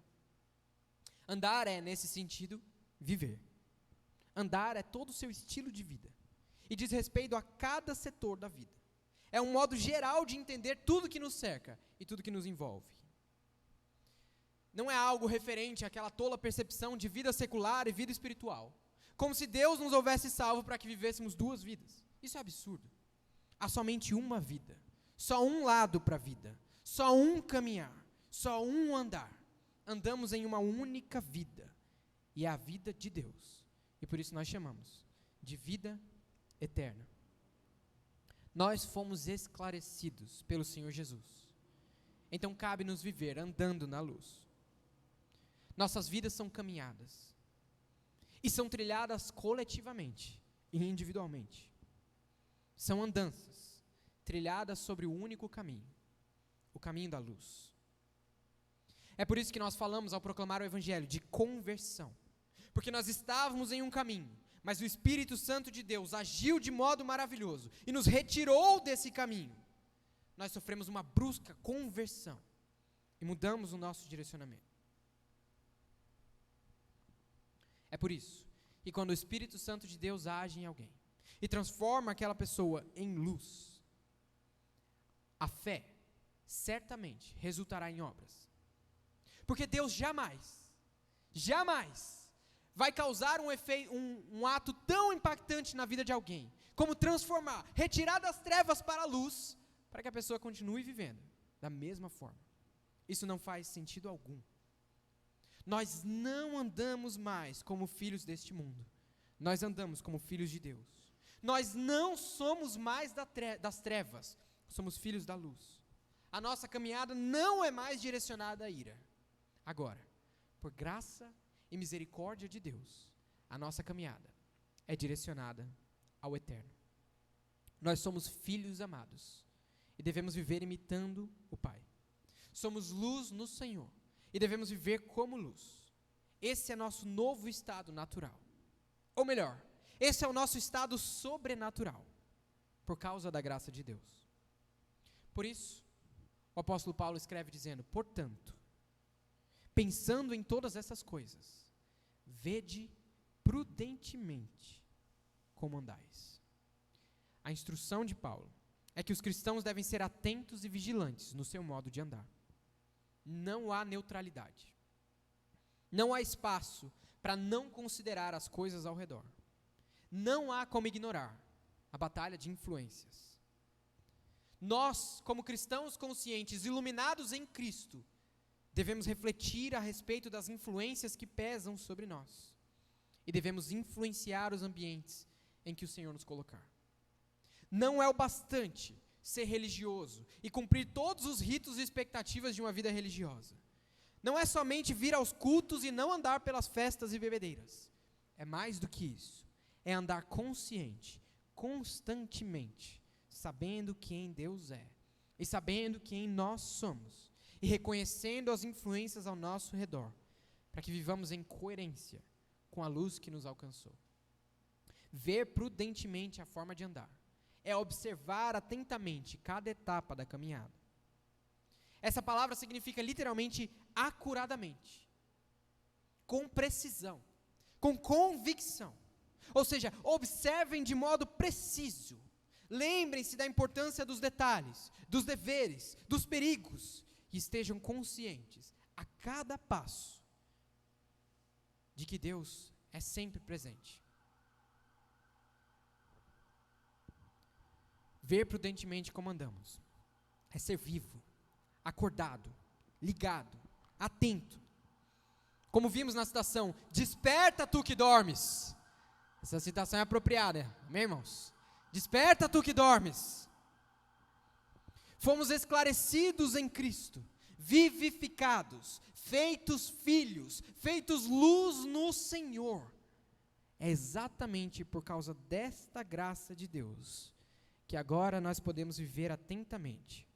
Andar é, nesse sentido, viver. Andar é todo o seu estilo de vida. E diz respeito a cada setor da vida. É um modo geral de entender tudo que nos cerca e tudo que nos envolve. Não é algo referente àquela tola percepção de vida secular e vida espiritual. Como se Deus nos houvesse salvo para que vivêssemos duas vidas. Isso é absurdo. Há somente uma vida. Só um lado para a vida. Só um caminhar. Só um andar. Andamos em uma única vida. E é a vida de Deus. E por isso nós chamamos de vida eterna. Nós fomos esclarecidos pelo Senhor Jesus. Então cabe-nos viver andando na luz. Nossas vidas são caminhadas. E são trilhadas coletivamente e individualmente. São andanças trilhadas sobre o único caminho, o caminho da luz. É por isso que nós falamos ao proclamar o Evangelho de conversão. Porque nós estávamos em um caminho, mas o Espírito Santo de Deus agiu de modo maravilhoso e nos retirou desse caminho. Nós sofremos uma brusca conversão e mudamos o nosso direcionamento. É por isso que quando o Espírito Santo de Deus age em alguém e transforma aquela pessoa em luz, a fé certamente resultará em obras. Porque Deus jamais vai causar um ato tão impactante na vida de alguém, como transformar, retirar das trevas para a luz, para que a pessoa continue vivendo da mesma forma. Isso não faz sentido algum. Nós não andamos mais como filhos deste mundo. Nós andamos como filhos de Deus. Nós não somos mais das trevas. Somos filhos da luz. A nossa caminhada não é mais direcionada à ira. Agora, por graça e misericórdia de Deus, a nossa caminhada é direcionada ao eterno. Nós somos filhos amados e devemos viver imitando o Pai. Somos luz no Senhor e devemos viver como luz. Esse é nosso novo estado natural. Ou melhor, esse é o nosso estado sobrenatural, por causa da graça de Deus. Por isso, o apóstolo Paulo escreve dizendo: portanto, pensando em todas essas coisas, vede prudentemente como andais. A instrução de Paulo é que os cristãos devem ser atentos e vigilantes no seu modo de andar. Não há neutralidade. Não há espaço para não considerar as coisas ao redor. Não há como ignorar a batalha de influências. Nós, como cristãos conscientes, iluminados em Cristo, devemos refletir a respeito das influências que pesam sobre nós. E devemos influenciar os ambientes em que o Senhor nos colocar. Não é o bastante ser religioso e cumprir todos os ritos e expectativas de uma vida religiosa. Não é somente vir aos cultos e não andar pelas festas e bebedeiras. É mais do que isso. É andar consciente, constantemente, sabendo quem Deus é e sabendo quem nós somos e reconhecendo as influências ao nosso redor, para que vivamos em coerência com a luz que nos alcançou. Ver prudentemente a forma de andar é observar atentamente cada etapa da caminhada. Essa palavra significa literalmente acuradamente, com precisão, com convicção. Ou seja, observem de modo preciso. Lembrem-se da importância dos detalhes, dos deveres, dos perigos, e estejam conscientes a cada passo de que Deus é sempre presente. Ver prudentemente como andamos é ser vivo, acordado, ligado, atento. Como vimos na citação, desperta tu que dormes. Essa citação é apropriada, amém, irmãos? Desperta tu que dormes. Fomos esclarecidos em Cristo, vivificados, feitos filhos, feitos luz no Senhor. É exatamente por causa desta graça de Deus que agora nós podemos viver atentamente,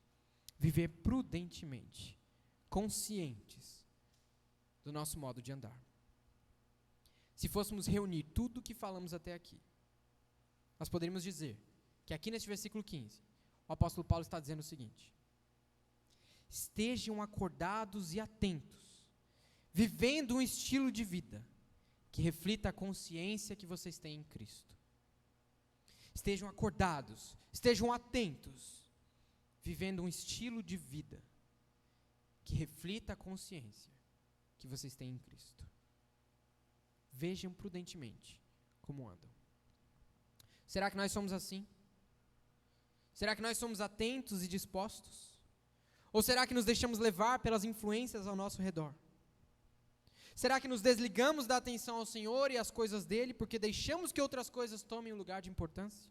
viver prudentemente, conscientes do nosso modo de andar. Se fôssemos reunir tudo o que falamos até aqui, nós poderíamos dizer que aqui neste versículo 15, o apóstolo Paulo está dizendo o seguinte: estejam acordados e atentos, vivendo um estilo de vida que reflita a consciência que vocês têm em Cristo. Estejam acordados, estejam atentos, vivendo um estilo de vida que reflita a consciência que vocês têm em Cristo. Vejam prudentemente como andam. Será que nós somos assim? Será que nós somos atentos e dispostos? Ou será que nos deixamos levar pelas influências ao nosso redor? Será que nos desligamos da atenção ao Senhor e às coisas dele porque deixamos que outras coisas tomem um lugar de importância?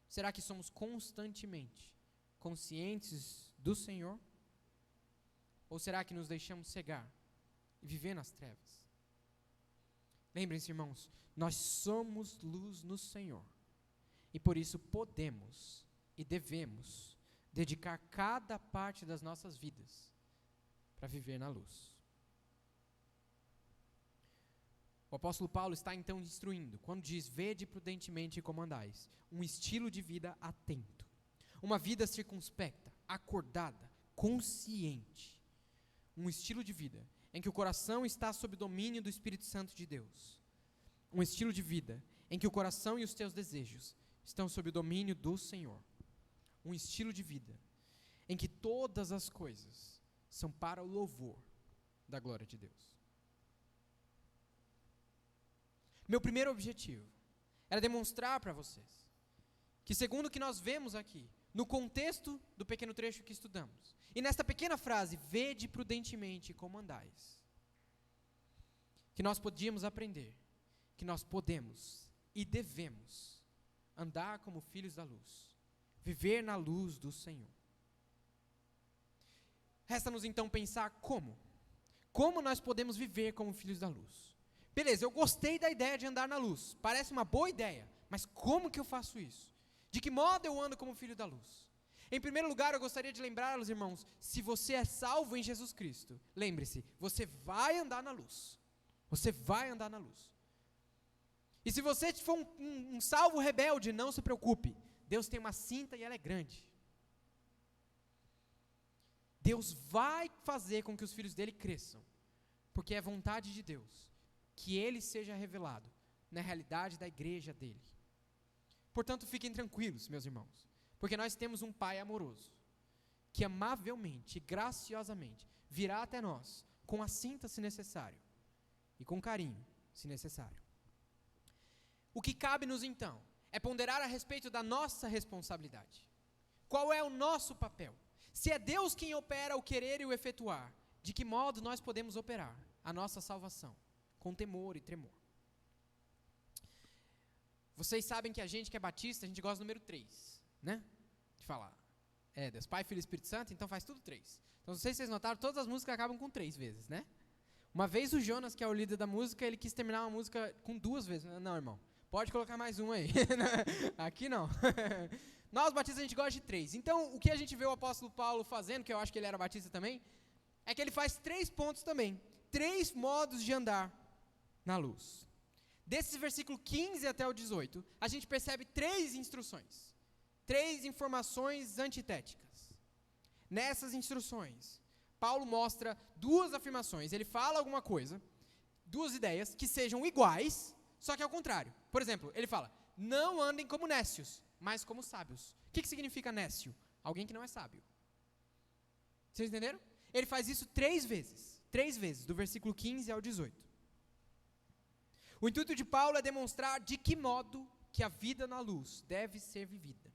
Será que somos constantemente conscientes do Senhor? Ou será que nos deixamos cegar e viver nas trevas? Lembrem-se, irmãos, nós somos luz no Senhor e por isso podemos e devemos dedicar cada parte das nossas vidas para viver na luz. O apóstolo Paulo está então instruindo, quando diz, vede prudentemente como andais, um estilo de vida atento, uma vida circunspecta, acordada, consciente, um estilo de vida em que o coração está sob domínio do Espírito Santo de Deus, um estilo de vida em que o coração e os teus desejos estão sob o domínio do Senhor, um estilo de vida em que todas as coisas são para o louvor da glória de Deus. Meu primeiro objetivo era demonstrar para vocês que, segundo o que nós vemos aqui, no contexto do pequeno trecho que estudamos, e nesta pequena frase, vede prudentemente como andais, que nós podíamos aprender, que nós podemos e devemos andar como filhos da luz, viver na luz do Senhor. Resta-nos então pensar como nós podemos viver como filhos da luz. Beleza, eu gostei da ideia de andar na luz, parece uma boa ideia, mas como que eu faço isso? De que modo eu ando como filho da luz? Em primeiro lugar, eu gostaria de lembrá-los, irmãos, se você é salvo em Jesus Cristo, lembre-se, você vai andar na luz. Você vai andar na luz. E se você for um salvo rebelde, não se preocupe, Deus tem uma cinta e ela é grande. Deus vai fazer com que os filhos dele cresçam, porque é vontade de Deus que ele seja revelado na realidade da igreja dele. Portanto, fiquem tranquilos, meus irmãos, porque nós temos um Pai amoroso, que amavelmente e graciosamente virá até nós, com a cinta se necessário, e com carinho se necessário. O que cabe-nos então, é ponderar a respeito da nossa responsabilidade. Qual é o nosso papel? Se é Deus quem opera o querer e o efetuar, de que modo nós podemos operar a nossa salvação? Com temor e tremor. Vocês sabem que a gente que é batista, a gente gosta do número 3, né? De falar. Deus Pai, Filho e Espírito Santo, então faz tudo 3. Então, não sei se vocês notaram, todas as músicas acabam com 3 vezes, né? Uma vez o Jonas, que é o líder da música, ele quis terminar uma música com 2 vezes. Não, irmão, pode colocar mais uma aí. Aqui não. Nós batistas a gente gosta de 3. Então, o que a gente vê o apóstolo Paulo fazendo, que eu acho que ele era batista também, é que ele faz 3 pontos também. 3 modos de andar na luz. Desses versículo 15 até o 18, a gente percebe 3 instruções, 3 informações antitéticas. Nessas instruções, Paulo mostra 2 afirmações. Ele fala alguma coisa, 2 ideias que sejam iguais, só que ao contrário. Por exemplo, ele fala, não andem como nécios, mas como sábios. O que significa nécio? Alguém que não é sábio. Vocês entenderam? Ele faz isso 3 vezes, do versículo 15 ao 18. O intuito de Paulo é demonstrar de que modo que a vida na luz deve ser vivida.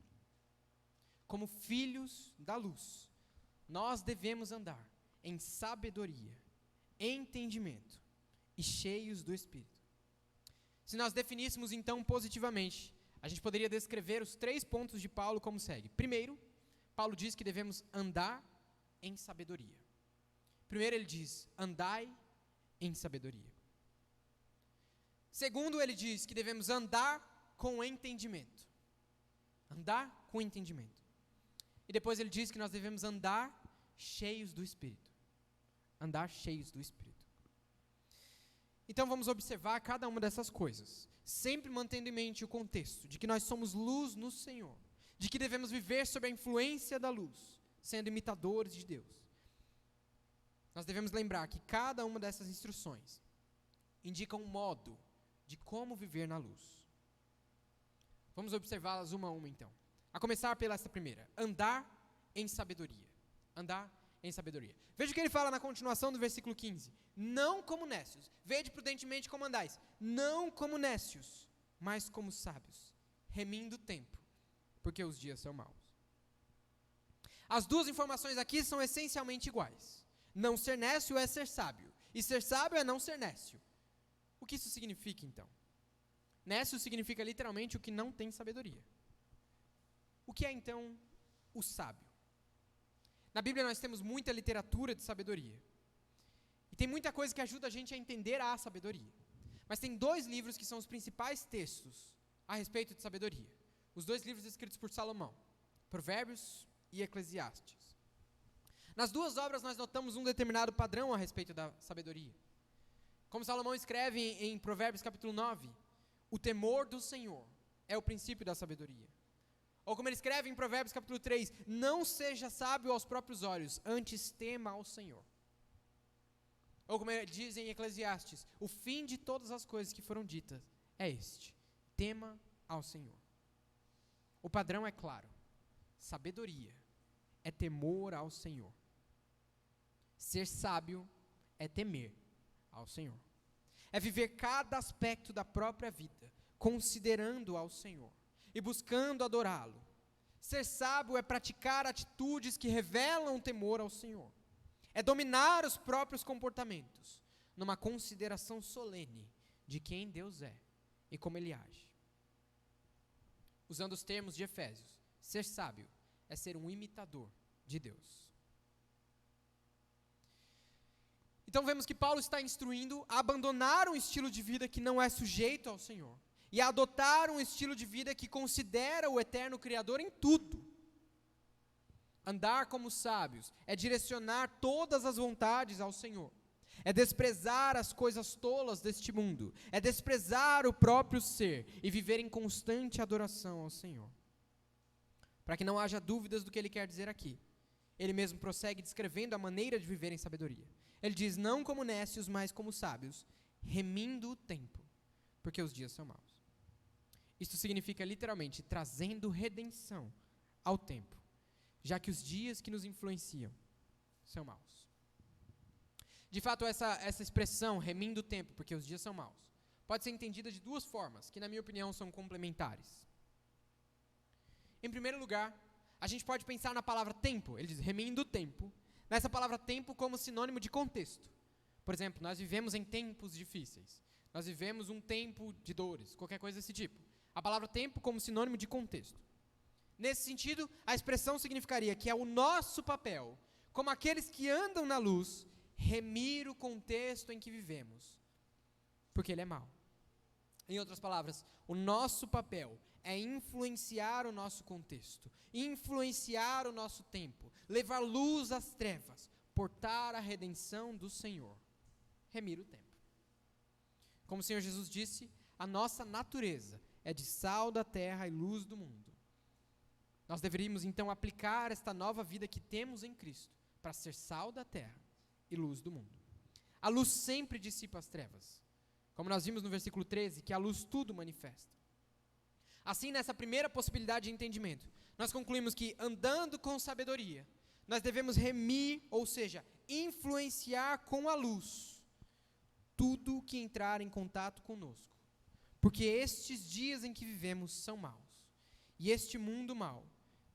Como filhos da luz, nós devemos andar em sabedoria, entendimento e cheios do Espírito. Se nós definíssemos então positivamente, a gente poderia descrever os 3 pontos de Paulo como segue. Primeiro, Paulo diz que devemos andar em sabedoria. Primeiro ele diz, andai em sabedoria. Segundo, ele diz que devemos andar com entendimento. Andar com entendimento. E depois ele diz que nós devemos andar cheios do Espírito. Andar cheios do Espírito. Então vamos observar cada uma dessas coisas, sempre mantendo em mente o contexto de que nós somos luz no Senhor, de que devemos viver sob a influência da luz, sendo imitadores de Deus. Nós devemos lembrar que cada uma dessas instruções indica um modo de como viver na luz. Vamos observá-las uma a uma então. A começar pela esta primeira, andar em sabedoria. Andar em sabedoria. Veja o que ele fala na continuação do versículo 15. Não como nécios, vede prudentemente como andais, não como nécios, mas como sábios, remindo o tempo, porque os dias são maus. As duas informações aqui são essencialmente iguais. Não ser nécio é ser sábio, e ser sábio é não ser nécio. O que isso significa então? Nécio significa literalmente o que não tem sabedoria. O que é então o sábio? Na Bíblia nós temos muita literatura de sabedoria. E tem muita coisa que ajuda a gente a entender a sabedoria. Mas tem 2 livros que são os principais textos a respeito de sabedoria. Os 2 livros escritos por Salomão, Provérbios e Eclesiastes. Nas 2 obras nós notamos um determinado padrão a respeito da sabedoria. Como Salomão escreve em Provérbios capítulo 9, o temor do Senhor é o princípio da sabedoria. Ou como ele escreve em Provérbios capítulo 3, não seja sábio aos próprios olhos, antes tema ao Senhor. Ou como ele diz em Eclesiastes, o fim de todas as coisas que foram ditas é este, tema ao Senhor. O padrão é claro, sabedoria é temor ao Senhor. Ser sábio é temer ao Senhor. É viver cada aspecto da própria vida, considerando ao Senhor e buscando adorá-lo. Ser sábio é praticar atitudes que revelam temor ao Senhor. É dominar os próprios comportamentos, numa consideração solene de quem Deus é e como Ele age. Usando os termos de Efésios, ser sábio é ser um imitador de Deus. Então vemos que Paulo está instruindo a abandonar um estilo de vida que não é sujeito ao Senhor e a adotar um estilo de vida que considera o eterno Criador em tudo. Andar como sábios é direcionar todas as vontades ao Senhor, é desprezar as coisas tolas deste mundo, é desprezar o próprio ser e viver em constante adoração ao Senhor. Para que não haja dúvidas do que ele quer dizer aqui, ele mesmo prossegue descrevendo a maneira de viver em sabedoria. Ele diz, não como nécios, mas como sábios, remindo o tempo, porque os dias são maus. Isto significa literalmente trazendo redenção ao tempo, já que os dias que nos influenciam são maus. De fato, essa expressão, remindo o tempo, porque os dias são maus, pode ser entendida de 2 formas, que na minha opinião são complementares. Em primeiro lugar, a gente pode pensar na palavra tempo, ele diz remindo o tempo, nessa palavra tempo como sinônimo de contexto. Por exemplo, nós vivemos em tempos difíceis, nós vivemos um tempo de dores, qualquer coisa desse tipo. A palavra tempo como sinônimo de contexto. Nesse sentido, a expressão significaria que é o nosso papel, como aqueles que andam na luz, remir o contexto em que vivemos, porque ele é mau. Em outras palavras, o nosso papel é influenciar o nosso contexto, influenciar o nosso tempo, levar luz às trevas, portar a redenção do Senhor, remir o tempo. Como o Senhor Jesus disse, a nossa natureza é de sal da terra e luz do mundo. Nós deveríamos então aplicar esta nova vida que temos em Cristo para ser sal da terra e luz do mundo. A luz sempre dissipa as trevas, como nós vimos no versículo 13, que a luz tudo manifesta. Assim, nessa primeira possibilidade de entendimento, nós concluímos que andando com sabedoria, nós devemos remir, ou seja, influenciar com a luz tudo que entrar em contato conosco, porque estes dias em que vivemos são maus, e este mundo mau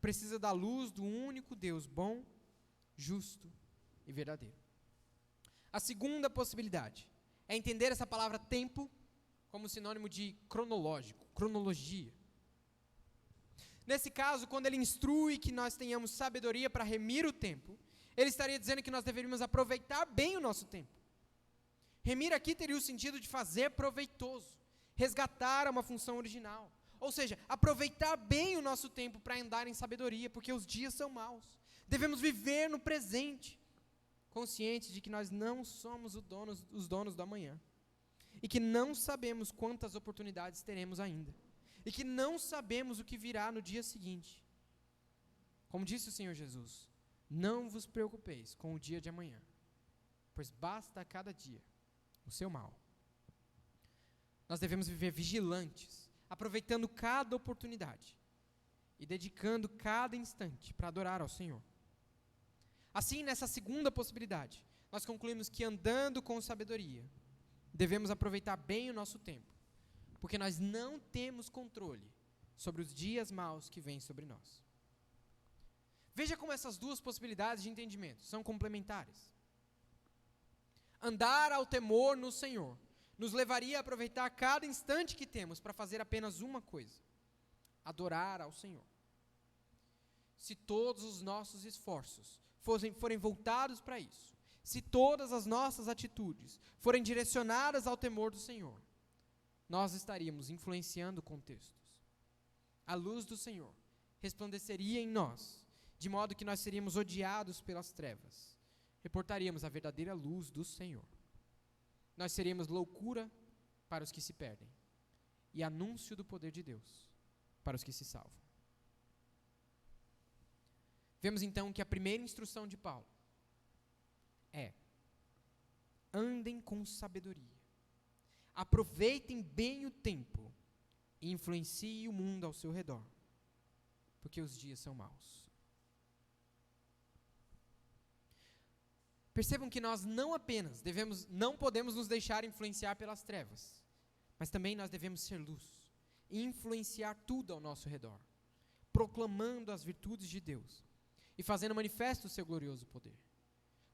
precisa da luz do único Deus bom, justo e verdadeiro. A segunda possibilidade é entender essa palavra tempo como sinônimo de cronológico, cronologia. Nesse caso, quando ele instrui que nós tenhamos sabedoria para remir o tempo, ele estaria dizendo que nós deveríamos aproveitar bem o nosso tempo. Remir aqui teria o sentido de fazer proveitoso, resgatar uma função original. Ou seja, aproveitar bem o nosso tempo para andar em sabedoria, porque os dias são maus. Devemos viver no presente, conscientes de que nós não somos os donos do amanhã. E que não sabemos quantas oportunidades teremos ainda. E que não sabemos o que virá no dia seguinte. Como disse o Senhor Jesus, não vos preocupeis com o dia de amanhã, pois basta a cada dia o seu mal. Nós devemos viver vigilantes, aproveitando cada oportunidade e dedicando cada instante para adorar ao Senhor. Assim, nessa segunda possibilidade, nós concluímos que andando com sabedoria, devemos aproveitar bem o nosso tempo, porque nós não temos controle sobre os dias maus que vêm sobre nós. Veja como essas duas possibilidades de entendimento são complementares. Andar ao temor no Senhor nos levaria a aproveitar cada instante que temos para fazer apenas uma coisa: adorar ao Senhor. Se todos os nossos esforços forem voltados para isso, se todas as nossas atitudes forem direcionadas ao temor do Senhor, nós estaríamos influenciando contextos. A luz do Senhor resplandeceria em nós, de modo que nós seríamos odiados pelas trevas. Reportaríamos a verdadeira luz do Senhor. Nós seríamos loucura para os que se perdem e anúncio do poder de Deus para os que se salvam. Vemos então que a primeira instrução de Paulo é: andem com sabedoria, aproveitem bem o tempo e influenciem o mundo ao seu redor, porque os dias são maus. Percebam que nós não podemos nos deixar influenciar pelas trevas, mas também nós devemos ser luz e influenciar tudo ao nosso redor, proclamando as virtudes de Deus e fazendo manifesto o seu glorioso poder.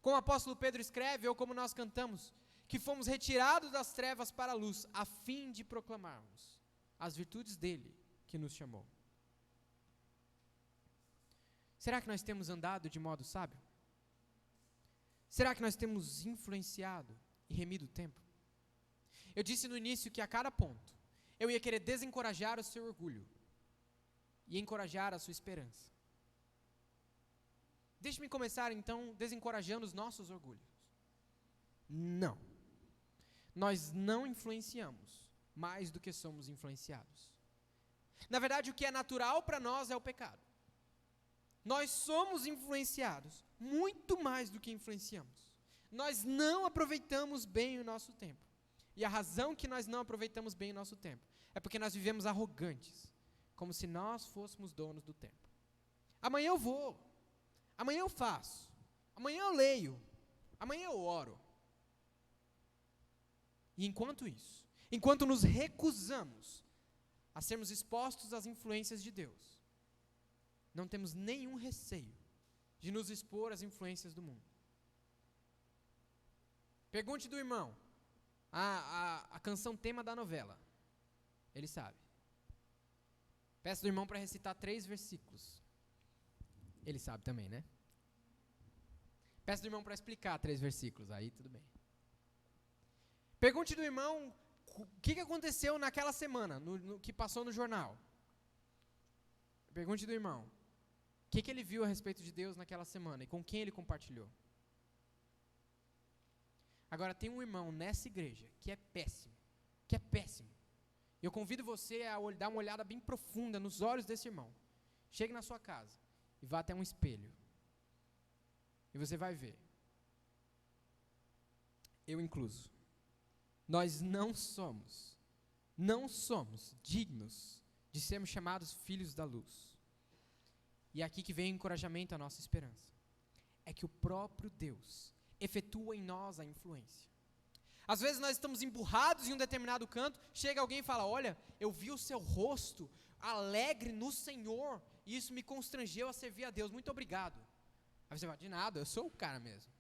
Como o apóstolo Pedro escreve, ou como nós cantamos, que fomos retirados das trevas para a luz, a fim de proclamarmos as virtudes dele que nos chamou. Será que nós temos andado de modo sábio? Será que nós temos influenciado e remido o tempo? Eu disse no início que a cada ponto eu ia querer desencorajar o seu orgulho e encorajar a sua esperança. Deixe-me começar então desencorajando os nossos orgulhos. Não. Nós não influenciamos mais do que somos influenciados. Na verdade, o que é natural para nós é o pecado. Nós somos influenciados muito mais do que influenciamos. Nós não aproveitamos bem o nosso tempo. E a razão que nós não aproveitamos bem o nosso tempo é porque nós vivemos arrogantes, como se nós fôssemos donos do tempo. Amanhã eu vou, amanhã eu faço, amanhã eu leio, amanhã eu oro. E enquanto isso, enquanto nos recusamos a sermos expostos às influências de Deus, não temos nenhum receio de nos expor às influências do mundo. Pergunte do irmão a canção tema da novela. Ele sabe. Peço do irmão para recitar 3 versículos. Ele sabe também, né? Peço do irmão para explicar 3 versículos. Aí tudo bem. Pergunte do irmão o que aconteceu naquela semana, no que passou no jornal. Pergunte do irmão o que ele viu a respeito de Deus naquela semana e com quem ele compartilhou. Agora, tem um irmão nessa igreja que é péssimo. Eu convido você a dar uma olhada bem profunda nos olhos desse irmão. Chegue na sua casa e vá até um espelho. E você vai ver. Eu incluso. Nós não somos dignos de sermos chamados filhos da luz. E é aqui que vem o encorajamento à nossa esperança. É que o próprio Deus efetua em nós a influência. Às vezes nós estamos emburrados em um determinado canto, chega alguém e fala, olha, eu vi o seu rosto alegre no Senhor, e isso me constrangeu a servir a Deus, muito obrigado. Aí você fala, de nada, eu sou o cara mesmo.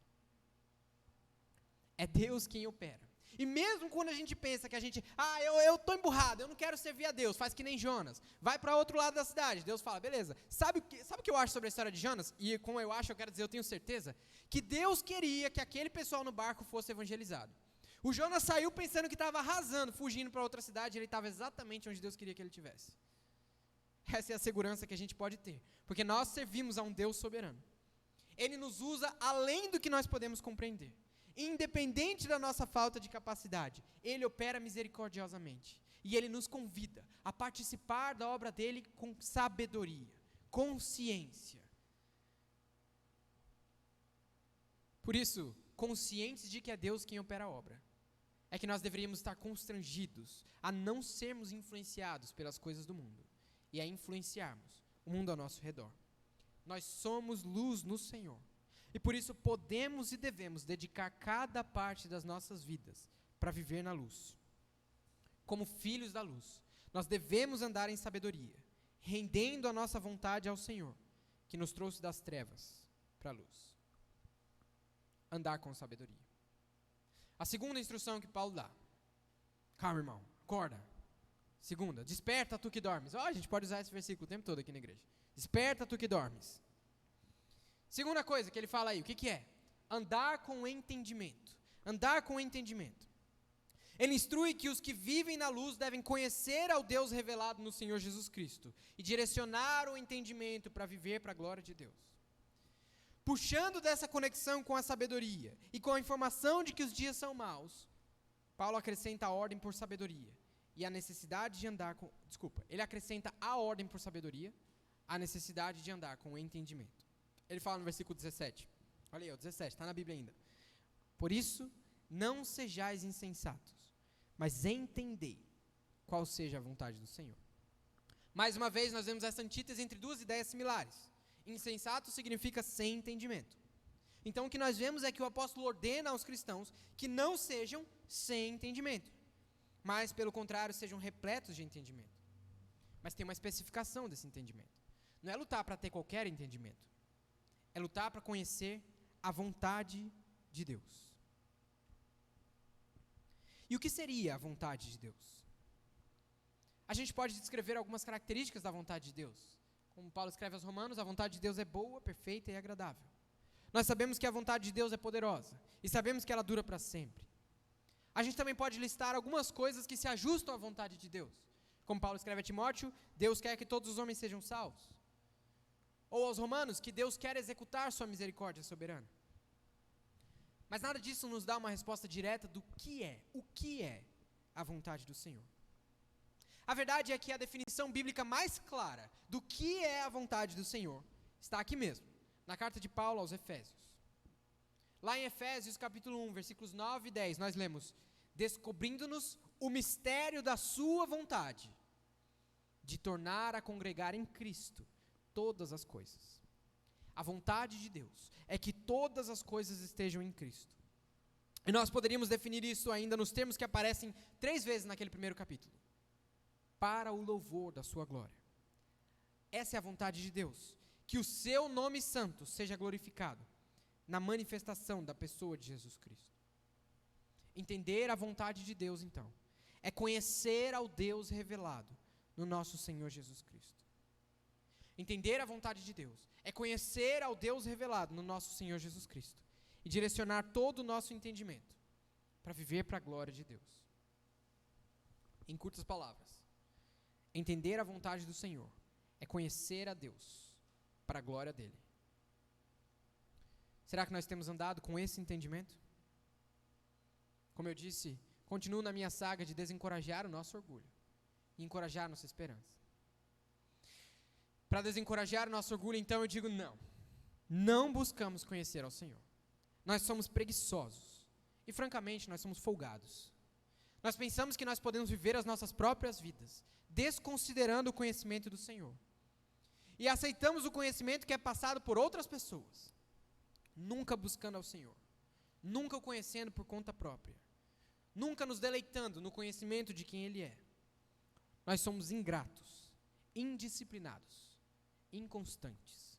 É Deus quem opera. E mesmo quando a gente pensa que a gente, eu estou emburrado, eu não quero servir a Deus, faz que nem Jonas, vai para outro lado da cidade, Deus fala, beleza, sabe o que eu acho sobre a história de Jonas? E como eu acho, eu quero dizer, eu tenho certeza, que Deus queria que aquele pessoal no barco fosse evangelizado. O Jonas saiu pensando que estava arrasando, fugindo para outra cidade, ele estava exatamente onde Deus queria que ele estivesse. Essa é a segurança que a gente pode ter, porque nós servimos a um Deus soberano. Ele nos usa além do que nós podemos compreender. Independente da nossa falta de capacidade, Ele opera misericordiosamente. E Ele nos convida a participar da obra dEle com sabedoria, consciência. Por isso, conscientes de que é Deus quem opera a obra, é que nós deveríamos estar constrangidos a não sermos influenciados pelas coisas do mundo e a influenciarmos o mundo ao nosso redor. Nós somos luz no Senhor. E por isso podemos e devemos dedicar cada parte das nossas vidas para viver na luz. Como filhos da luz, nós devemos andar em sabedoria, rendendo a nossa vontade ao Senhor, que nos trouxe das trevas para a luz. Andar com sabedoria. A segunda instrução que Paulo dá. Calma, irmão, acorda. Segunda, desperta tu que dormes. A gente pode usar esse versículo o tempo todo aqui na igreja. Desperta tu que dormes. Segunda coisa que ele fala aí, o que é? Andar com entendimento. Andar com entendimento. Ele instrui que os que vivem na luz devem conhecer ao Deus revelado no Senhor Jesus Cristo e direcionar o entendimento para viver para a glória de Deus. Puxando dessa conexão com a sabedoria e com a informação de que os dias são maus, Paulo acrescenta a ordem por sabedoria e a necessidade de andar com... ele acrescenta a ordem por sabedoria, a necessidade de andar com entendimento. Ele fala no versículo 17, olha aí, o 17, está na Bíblia ainda. Por isso, não sejais insensatos, mas entendei qual seja a vontade do Senhor. Mais uma vez, nós vemos essa antítese entre duas ideias similares. Insensato significa sem entendimento. Então, o que nós vemos é que o apóstolo ordena aos cristãos que não sejam sem entendimento, mas, pelo contrário, sejam repletos de entendimento. Mas tem uma especificação desse entendimento. Não é lutar para ter qualquer entendimento. É lutar para conhecer a vontade de Deus. E o que seria a vontade de Deus? A gente pode descrever algumas características da vontade de Deus. Como Paulo escreve aos Romanos, a vontade de Deus é boa, perfeita e agradável. Nós sabemos que a vontade de Deus é poderosa e sabemos que ela dura para sempre. A gente também pode listar algumas coisas que se ajustam à vontade de Deus. Como Paulo escreve a Timóteo, Deus quer que todos os homens sejam salvos. Ou aos Romanos, que Deus quer executar sua misericórdia soberana. Mas nada disso nos dá uma resposta direta do o que é a vontade do Senhor. A verdade é que a definição bíblica mais clara do que é a vontade do Senhor está aqui mesmo, na carta de Paulo aos Efésios. Lá em Efésios capítulo 1, versículos 9 e 10, nós lemos: descobrindo-nos o mistério da sua vontade, de tornar a congregar em Cristo todas as coisas. A vontade de Deus é que todas as coisas estejam em Cristo. E nós poderíamos definir isso ainda nos termos que aparecem 3 vezes naquele primeiro capítulo. Para o louvor da sua glória. Essa é a vontade de Deus, que o seu nome santo seja glorificado na manifestação da pessoa de Jesus Cristo. Entender a vontade de Deus, então, é conhecer ao Deus revelado no nosso Senhor Jesus Cristo. Entender a vontade de Deus é conhecer ao Deus revelado no nosso Senhor Jesus Cristo e direcionar todo o nosso entendimento para viver para a glória de Deus. Em curtas palavras, entender a vontade do Senhor é conhecer a Deus para a glória dEle. Será que nós temos andado com esse entendimento? Como eu disse, continuo na minha saga de desencorajar o nosso orgulho e encorajar a nossa esperança. Para desencorajar o nosso orgulho, então, eu digo não buscamos conhecer ao Senhor. Nós somos preguiçosos e, francamente, nós somos folgados. Nós pensamos que nós podemos viver as nossas próprias vidas, desconsiderando o conhecimento do Senhor. E aceitamos o conhecimento que é passado por outras pessoas, nunca buscando ao Senhor, nunca o conhecendo por conta própria. nunca nos deleitando no conhecimento de quem Ele é. Nós somos ingratos, indisciplinados, inconstantes.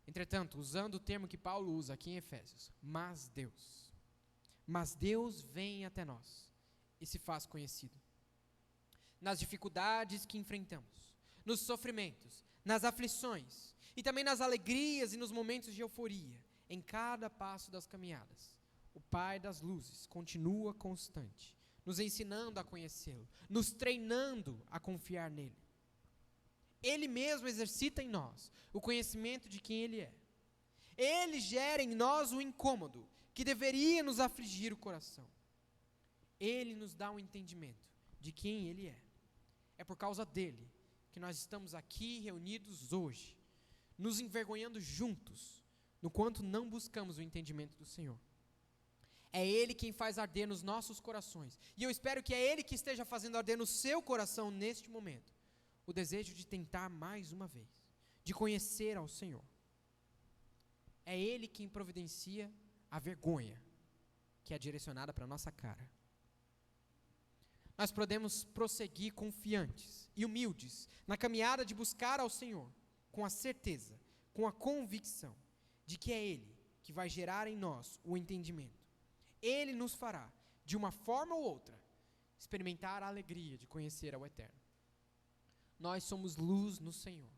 Entretanto, usando o termo que Paulo usa aqui em Efésios, mas Deus vem até nós e se faz conhecido. Nas dificuldades que enfrentamos, nos sofrimentos, nas aflições, e também nas alegrias e nos momentos de euforia, em cada passo das caminhadas, o Pai das luzes continua constante, nos ensinando a conhecê-lo, nos treinando a confiar nele. Ele mesmo exercita em nós o conhecimento de quem Ele é. Ele gera em nós o incômodo que deveria nos afligir o coração. Ele nos dá um entendimento de quem Ele é. É por causa dele que nós estamos aqui reunidos hoje, nos envergonhando juntos, no quanto não buscamos o entendimento do Senhor. É Ele quem faz arder nos nossos corações. E eu espero que é Ele que esteja fazendo arder no seu coração neste momento o desejo de tentar mais uma vez, de conhecer ao Senhor. É Ele quem providencia a vergonha que é direcionada para a nossa cara. Nós podemos prosseguir confiantes e humildes na caminhada de buscar ao Senhor, com a certeza, com a convicção de que é Ele que vai gerar em nós o entendimento. Ele nos fará, de uma forma ou outra, experimentar a alegria de conhecer ao Eterno. Nós somos luz no Senhor,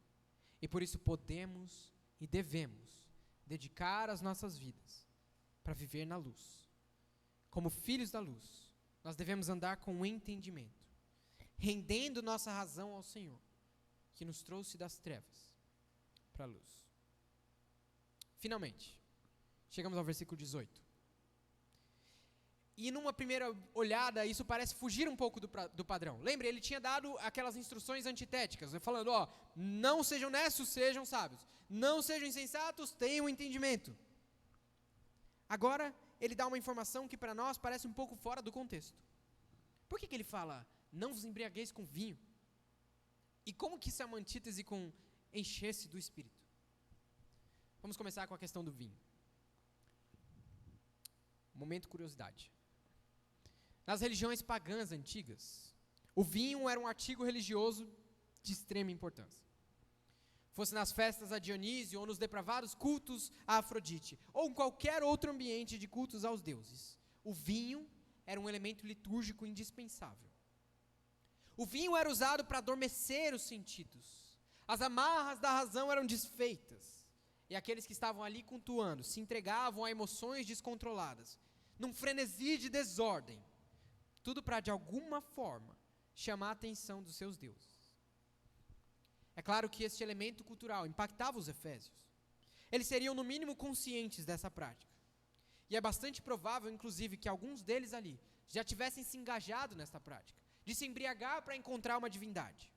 e por isso podemos e devemos dedicar as nossas vidas para viver na luz. Como filhos da luz, nós devemos andar com entendimento, rendendo nossa razão ao Senhor, que nos trouxe das trevas para a luz. Finalmente, chegamos ao versículo 18. E numa primeira olhada, isso parece fugir um pouco do padrão. Lembre, ele tinha dado aquelas instruções antitéticas, falando, não sejam honestos, sejam sábios. Não sejam insensatos, tenham entendimento. Agora, ele dá uma informação que para nós parece um pouco fora do contexto. Por que ele fala, não vos embriagueis com vinho? E como que isso é uma antítese com encher-se do Espírito? Vamos começar com a questão do vinho. Momento curiosidade. Nas religiões pagãs antigas, o vinho era um artigo religioso de extrema importância. Fosse nas festas a Dionísio ou nos depravados cultos a Afrodite, ou em qualquer outro ambiente de cultos aos deuses, o vinho era um elemento litúrgico indispensável. O vinho era usado para adormecer os sentidos. As amarras da razão eram desfeitas, e aqueles que estavam ali cultuando se entregavam a emoções descontroladas, num frenesi de desordem, tudo para, de alguma forma, chamar a atenção dos seus deuses. É claro que este elemento cultural impactava os efésios. Eles seriam, no mínimo, conscientes dessa prática. E é bastante provável, inclusive, que alguns deles ali já tivessem se engajado nessa prática, de se embriagar para encontrar uma divindade.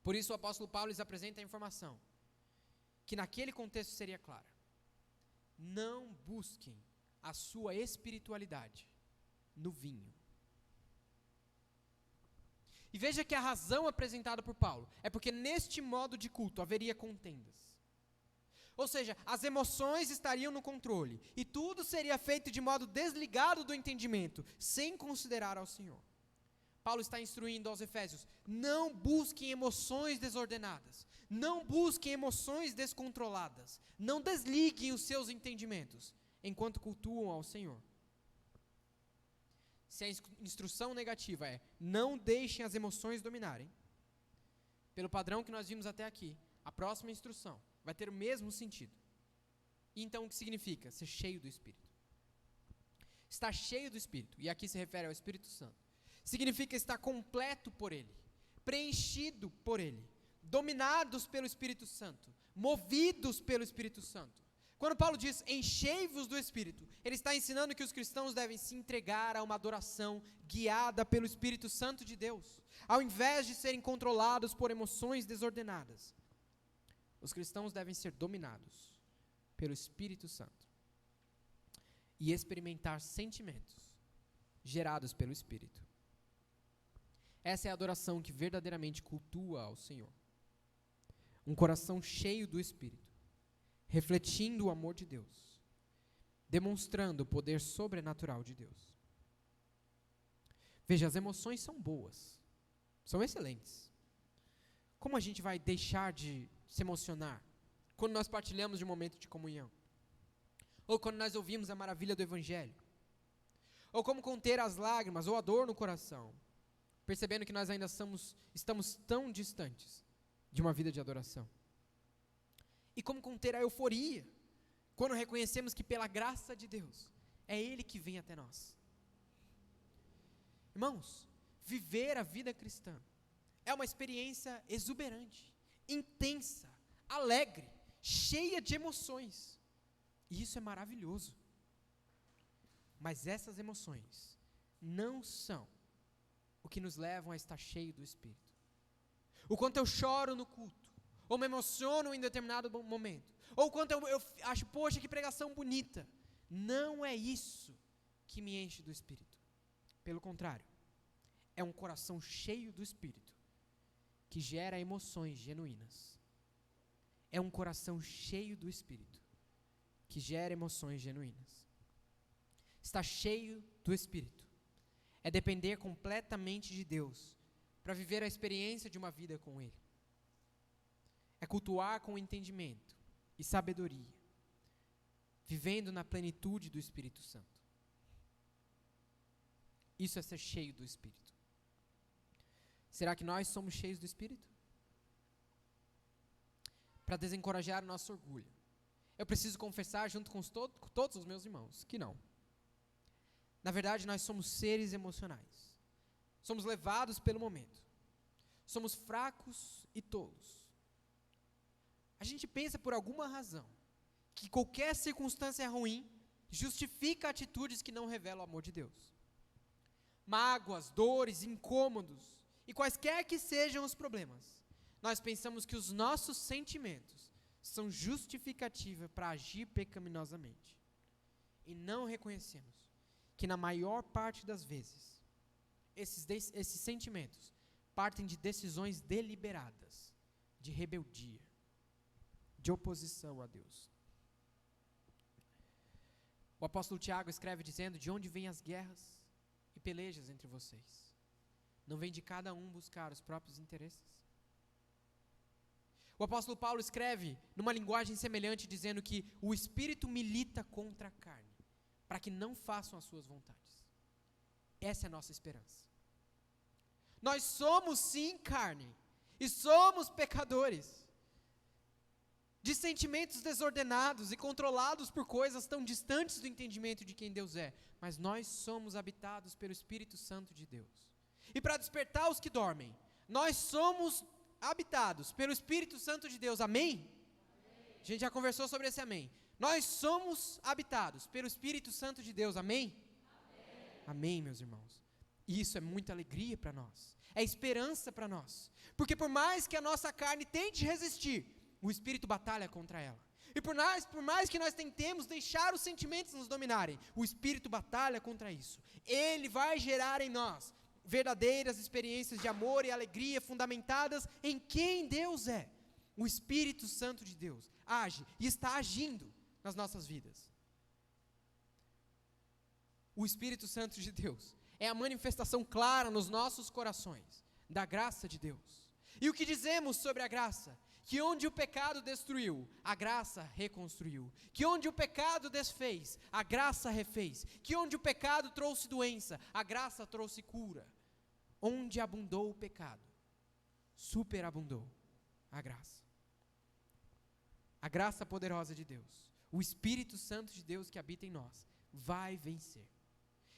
Por isso o apóstolo Paulo lhes apresenta a informação, que naquele contexto seria clara. Não busquem a sua espiritualidade no vinho. E veja que a razão apresentada por Paulo é porque neste modo de culto haveria contendas. Ou seja, as emoções estariam no controle e tudo seria feito de modo desligado do entendimento, sem considerar ao Senhor. Paulo está instruindo aos efésios, não busquem emoções desordenadas, não busquem emoções descontroladas, não desliguem os seus entendimentos, enquanto cultuam ao Senhor. Se a instrução negativa é, não deixem as emoções dominarem, pelo padrão que nós vimos até aqui, a próxima instrução vai ter o mesmo sentido. E então o que significa? Ser cheio do Espírito. Estar cheio do Espírito, e aqui se refere ao Espírito Santo, significa estar completo por Ele, preenchido por Ele, dominados pelo Espírito Santo, movidos pelo Espírito Santo. Quando Paulo diz, enchei-vos do Espírito, ele está ensinando que os cristãos devem se entregar a uma adoração guiada pelo Espírito Santo de Deus, ao invés de serem controlados por emoções desordenadas. Os cristãos devem ser dominados pelo Espírito Santo e experimentar sentimentos gerados pelo Espírito. Essa é a adoração que verdadeiramente cultua ao Senhor. Um coração cheio do Espírito, refletindo o amor de Deus demonstrando o poder sobrenatural de Deus. Veja, as emoções são boas, são excelentes. Como a gente vai deixar de se emocionar quando nós partilhamos de um momento de comunhão? Ou quando nós ouvimos a maravilha do Evangelho? Ou como conter as lágrimas ou a dor no coração, percebendo que nós ainda estamos tão distantes de uma vida de adoração? E como conter a euforia, quando reconhecemos que pela graça de Deus, é Ele que vem até nós? Irmãos, viver a vida cristã é uma experiência exuberante, intensa, alegre, cheia de emoções. E isso é maravilhoso. Mas essas emoções não são o que nos levam a estar cheio do Espírito. O quanto eu choro no culto, ou me emociono em determinado momento, ou o quanto eu acho, poxa, que pregação bonita, não é isso que me enche do Espírito. Pelo contrário, é um coração cheio do Espírito que gera emoções genuínas. É um coração cheio do Espírito que gera emoções genuínas. Estar cheio do Espírito é depender completamente de Deus para viver a experiência de uma vida com Ele. É cultuar com entendimento e sabedoria, vivendo na plenitude do Espírito Santo. Isso é ser cheio do Espírito. Será que nós somos cheios do Espírito? Para desencorajar o nosso orgulho, eu preciso confessar junto com todos os meus irmãos que não. Na verdade, nós somos seres emocionais. Somos levados pelo momento. Somos fracos e tolos. A gente pensa por alguma razão que qualquer circunstância ruim justifica atitudes que não revelam o amor de Deus. Mágoas, dores, incômodos e quaisquer que sejam os problemas, nós pensamos que os nossos sentimentos são justificativa para agir pecaminosamente. E não reconhecemos que na maior parte das vezes, esses sentimentos partem de decisões deliberadas, de rebeldia, de oposição a Deus. O apóstolo Tiago escreve dizendo: de onde vêm as guerras e pelejas entre vocês? Não vem de cada um buscar os próprios interesses? O apóstolo Paulo escreve numa linguagem semelhante, dizendo que o Espírito milita contra a carne, para que não façam as suas vontades. Essa é a nossa esperança. Nós somos sim carne, e somos pecadores, de sentimentos desordenados e controlados por coisas tão distantes do entendimento de quem Deus é, mas nós somos habitados pelo Espírito Santo de Deus. E para despertar os que dormem, nós somos habitados pelo Espírito Santo de Deus, amém? A gente já conversou sobre esse amém. Nós somos habitados pelo Espírito Santo de Deus, amém? Amém, meus irmãos. E isso é muita alegria para nós, é esperança para nós, porque por mais que a nossa carne tente resistir, o Espírito batalha contra ela. E por mais que nós tentemos deixar os sentimentos nos dominarem, o Espírito batalha contra isso. Ele vai gerar em nós verdadeiras experiências de amor e alegria fundamentadas em quem Deus é. O Espírito Santo de Deus age e está agindo nas nossas vidas. O Espírito Santo de Deus é a manifestação clara nos nossos corações da graça de Deus. E o que dizemos sobre a graça? Que onde o pecado destruiu, a graça reconstruiu. Que onde o pecado desfez, a graça refez. Que onde o pecado trouxe doença, a graça trouxe cura. Onde abundou o pecado, superabundou a graça. A graça poderosa de Deus, o Espírito Santo de Deus que habita em nós, vai vencer.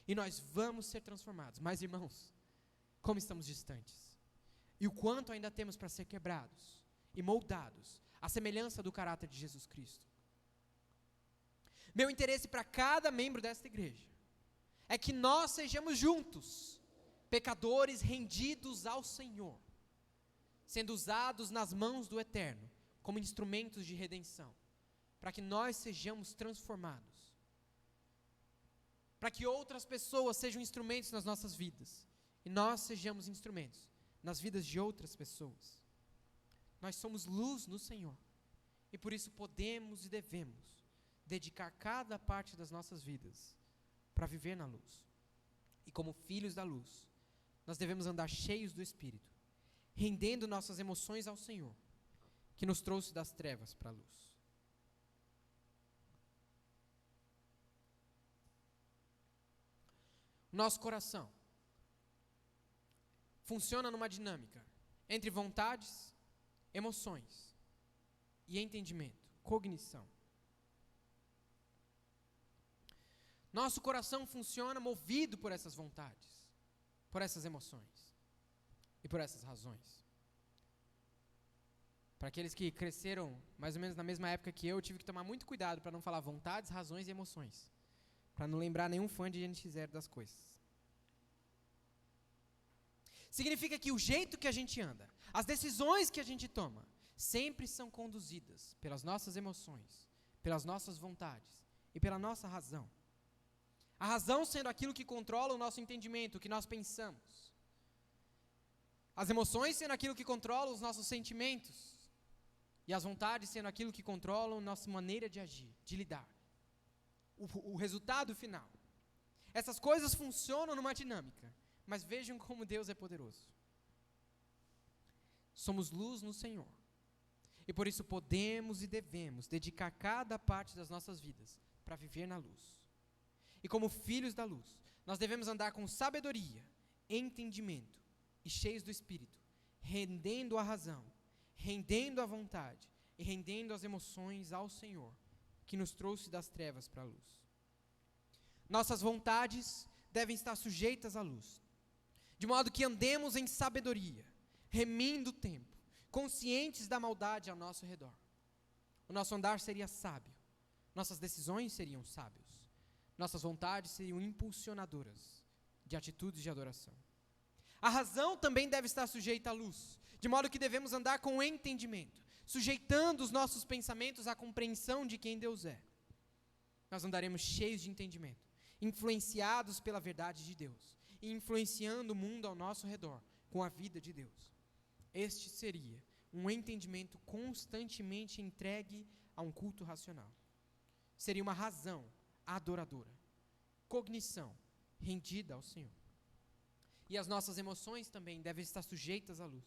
E nós vamos ser transformados. Mas, irmãos, como estamos distantes. E o quanto ainda temos para ser quebrados e moldados à semelhança do caráter de Jesus Cristo. Meu interesse para cada membro desta igreja é que nós sejamos juntos, pecadores rendidos ao Senhor, sendo usados nas mãos do Eterno como instrumentos de redenção, para que nós sejamos transformados, para que outras pessoas sejam instrumentos nas nossas vidas, e nós sejamos instrumentos nas vidas de outras pessoas. Nós somos luz no Senhor, e por isso podemos e devemos dedicar cada parte das nossas vidas para viver na luz. E como filhos da luz, nós devemos andar cheios do Espírito, rendendo nossas emoções ao Senhor, que nos trouxe das trevas para a luz. Nosso coração funciona numa dinâmica entre vontades, emoções e entendimento, cognição. Nosso coração funciona movido por essas vontades, por essas emoções e por essas razões. Para aqueles que cresceram mais ou menos na mesma época que eu tive que tomar muito cuidado para não falar vontades, razões e emoções, para não lembrar nenhum fã de NX0 das coisas. Significa que o jeito que a gente anda, as decisões que a gente toma, sempre são conduzidas pelas nossas emoções, pelas nossas vontades e pela nossa razão. A razão sendo aquilo que controla o nosso entendimento, o que nós pensamos. As emoções sendo aquilo que controla os nossos sentimentos. E as vontades sendo aquilo que controlam nossa maneira de agir, de lidar. O resultado final. Essas coisas funcionam numa dinâmica, mas vejam como Deus é poderoso. Somos luz no Senhor. E por isso podemos e devemos dedicar cada parte das nossas vidas para viver na luz. E como filhos da luz, nós devemos andar com sabedoria, entendimento e cheios do Espírito, rendendo a razão, rendendo a vontade e rendendo as emoções ao Senhor, que nos trouxe das trevas para a luz. Nossas vontades devem estar sujeitas à luz, de modo que andemos em sabedoria, remindo o tempo, conscientes da maldade ao nosso redor. O nosso andar seria sábio, nossas decisões seriam sábios, nossas vontades seriam impulsionadoras de atitudes de adoração. A razão também deve estar sujeita à luz, de modo que devemos andar com entendimento, sujeitando os nossos pensamentos à compreensão de quem Deus é. Nós andaremos cheios de entendimento, influenciados pela verdade de Deus, e influenciando o mundo ao nosso redor com a vida de Deus. Este seria um entendimento constantemente entregue a um culto racional. Seria uma razão adoradora, cognição rendida ao Senhor. E as nossas emoções também devem estar sujeitas à luz,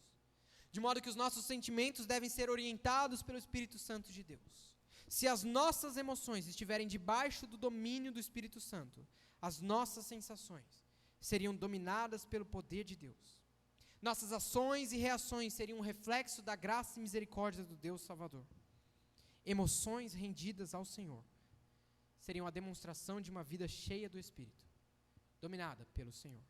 de modo que os nossos sentimentos devem ser orientados pelo Espírito Santo de Deus. Se as nossas emoções estiverem debaixo do domínio do Espírito Santo, as nossas sensações seriam dominadas pelo poder de Deus. Nossas ações e reações seriam um reflexo da graça e misericórdia do Deus Salvador. Emoções rendidas ao Senhor seriam a demonstração de uma vida cheia do Espírito, dominada pelo Senhor.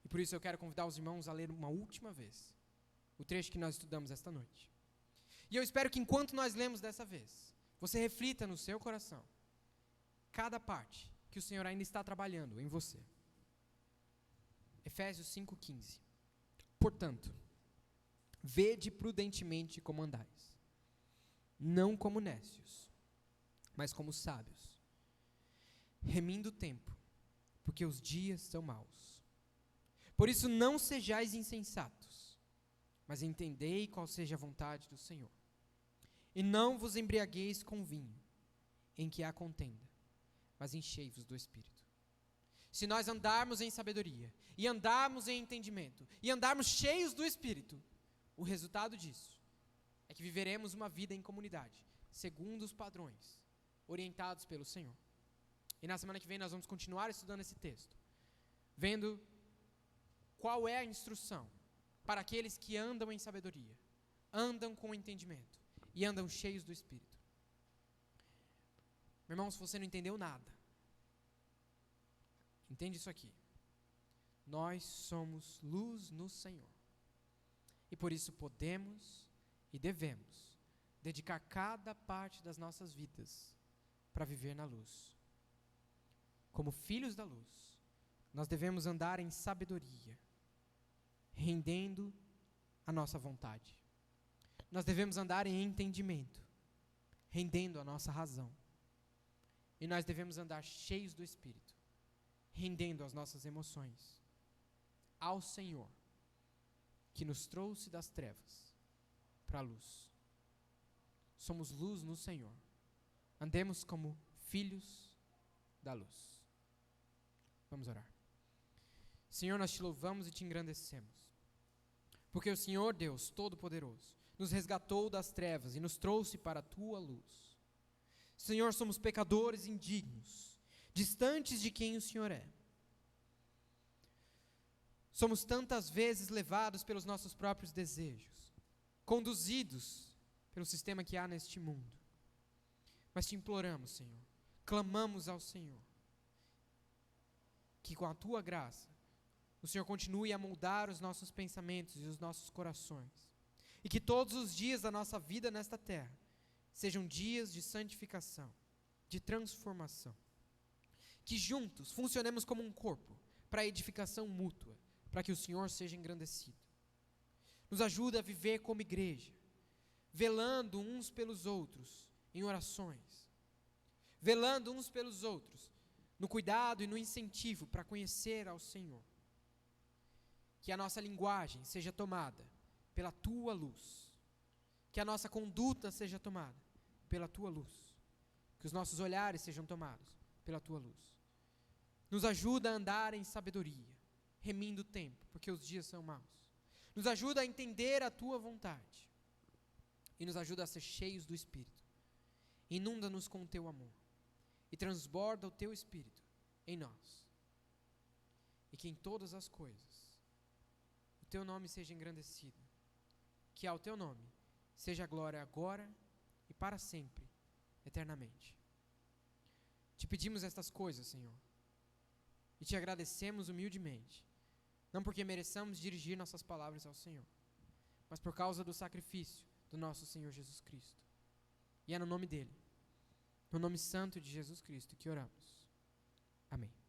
E por isso eu quero convidar os irmãos a ler uma última vez o trecho que nós estudamos esta noite. E eu espero que enquanto nós lemos dessa vez, você reflita no seu coração cada parte que o Senhor ainda está trabalhando em você. Efésios 5,15. Portanto, vede prudentemente como andais, não como nécios, mas como sábios, remindo o tempo, porque os dias são maus. Por isso não sejais insensatos, mas entendei qual seja a vontade do Senhor. E não vos embriagueis com vinho, em que há contenda, mas enchei-vos do Espírito. Se nós andarmos em sabedoria, e andarmos em entendimento, e andarmos cheios do Espírito, o resultado disso é que viveremos uma vida em comunidade, segundo os padrões orientados pelo Senhor. E na semana que vem nós vamos continuar estudando esse texto, vendo qual é a instrução para aqueles que andam em sabedoria, andam com entendimento e andam cheios do Espírito. Meu irmão, se você não entendeu nada, entende isso aqui. Nós somos luz no Senhor. E por isso podemos e devemos dedicar cada parte das nossas vidas para viver na luz. Como filhos da luz, nós devemos andar em sabedoria, rendendo a nossa vontade. Nós devemos andar em entendimento, rendendo a nossa razão. E nós devemos andar cheios do Espírito, rendendo as nossas emoções ao Senhor, que nos trouxe das trevas para a luz. somos luz no Senhor. Andemos como filhos da luz. Vamos orar. Senhor, nós te louvamos e te engrandecemos, porque o Senhor, Deus Todo-Poderoso, nos resgatou das trevas e nos trouxe para a tua luz. Senhor, somos pecadores indignos, distantes de quem o Senhor é. Somos tantas vezes levados pelos nossos próprios desejos, conduzidos pelo sistema que há neste mundo. Mas te imploramos, Senhor, clamamos ao Senhor, que com a tua graça, o Senhor continue a moldar os nossos pensamentos e os nossos corações, e que todos os dias da nossa vida nesta terra sejam dias de santificação, de transformação. Que juntos funcionemos como um corpo, para a edificação mútua, para que o Senhor seja engrandecido. Nos ajuda a viver como igreja, velando uns pelos outros em orações, velando uns pelos outros no cuidado e no incentivo para conhecer ao Senhor. Que a nossa linguagem seja tomada pela tua luz, que a nossa conduta seja tomada pela tua luz, que os nossos olhares sejam tomados pela tua luz. Nos ajuda a andar em sabedoria, remindo o tempo, porque os dias são maus. Nos ajuda a entender a tua vontade e nos ajuda a ser cheios do Espírito. Inunda-nos com o teu amor e transborda o teu Espírito em nós. E que em todas as coisas o teu nome seja engrandecido, que ao teu nome seja a glória agora e para sempre, eternamente. Te pedimos estas coisas, Senhor, e te agradecemos humildemente, não porque mereçamos dirigir nossas palavras ao Senhor, mas por causa do sacrifício do nosso Senhor Jesus Cristo. E é no nome dele, no nome santo de Jesus Cristo, que oramos. Amém.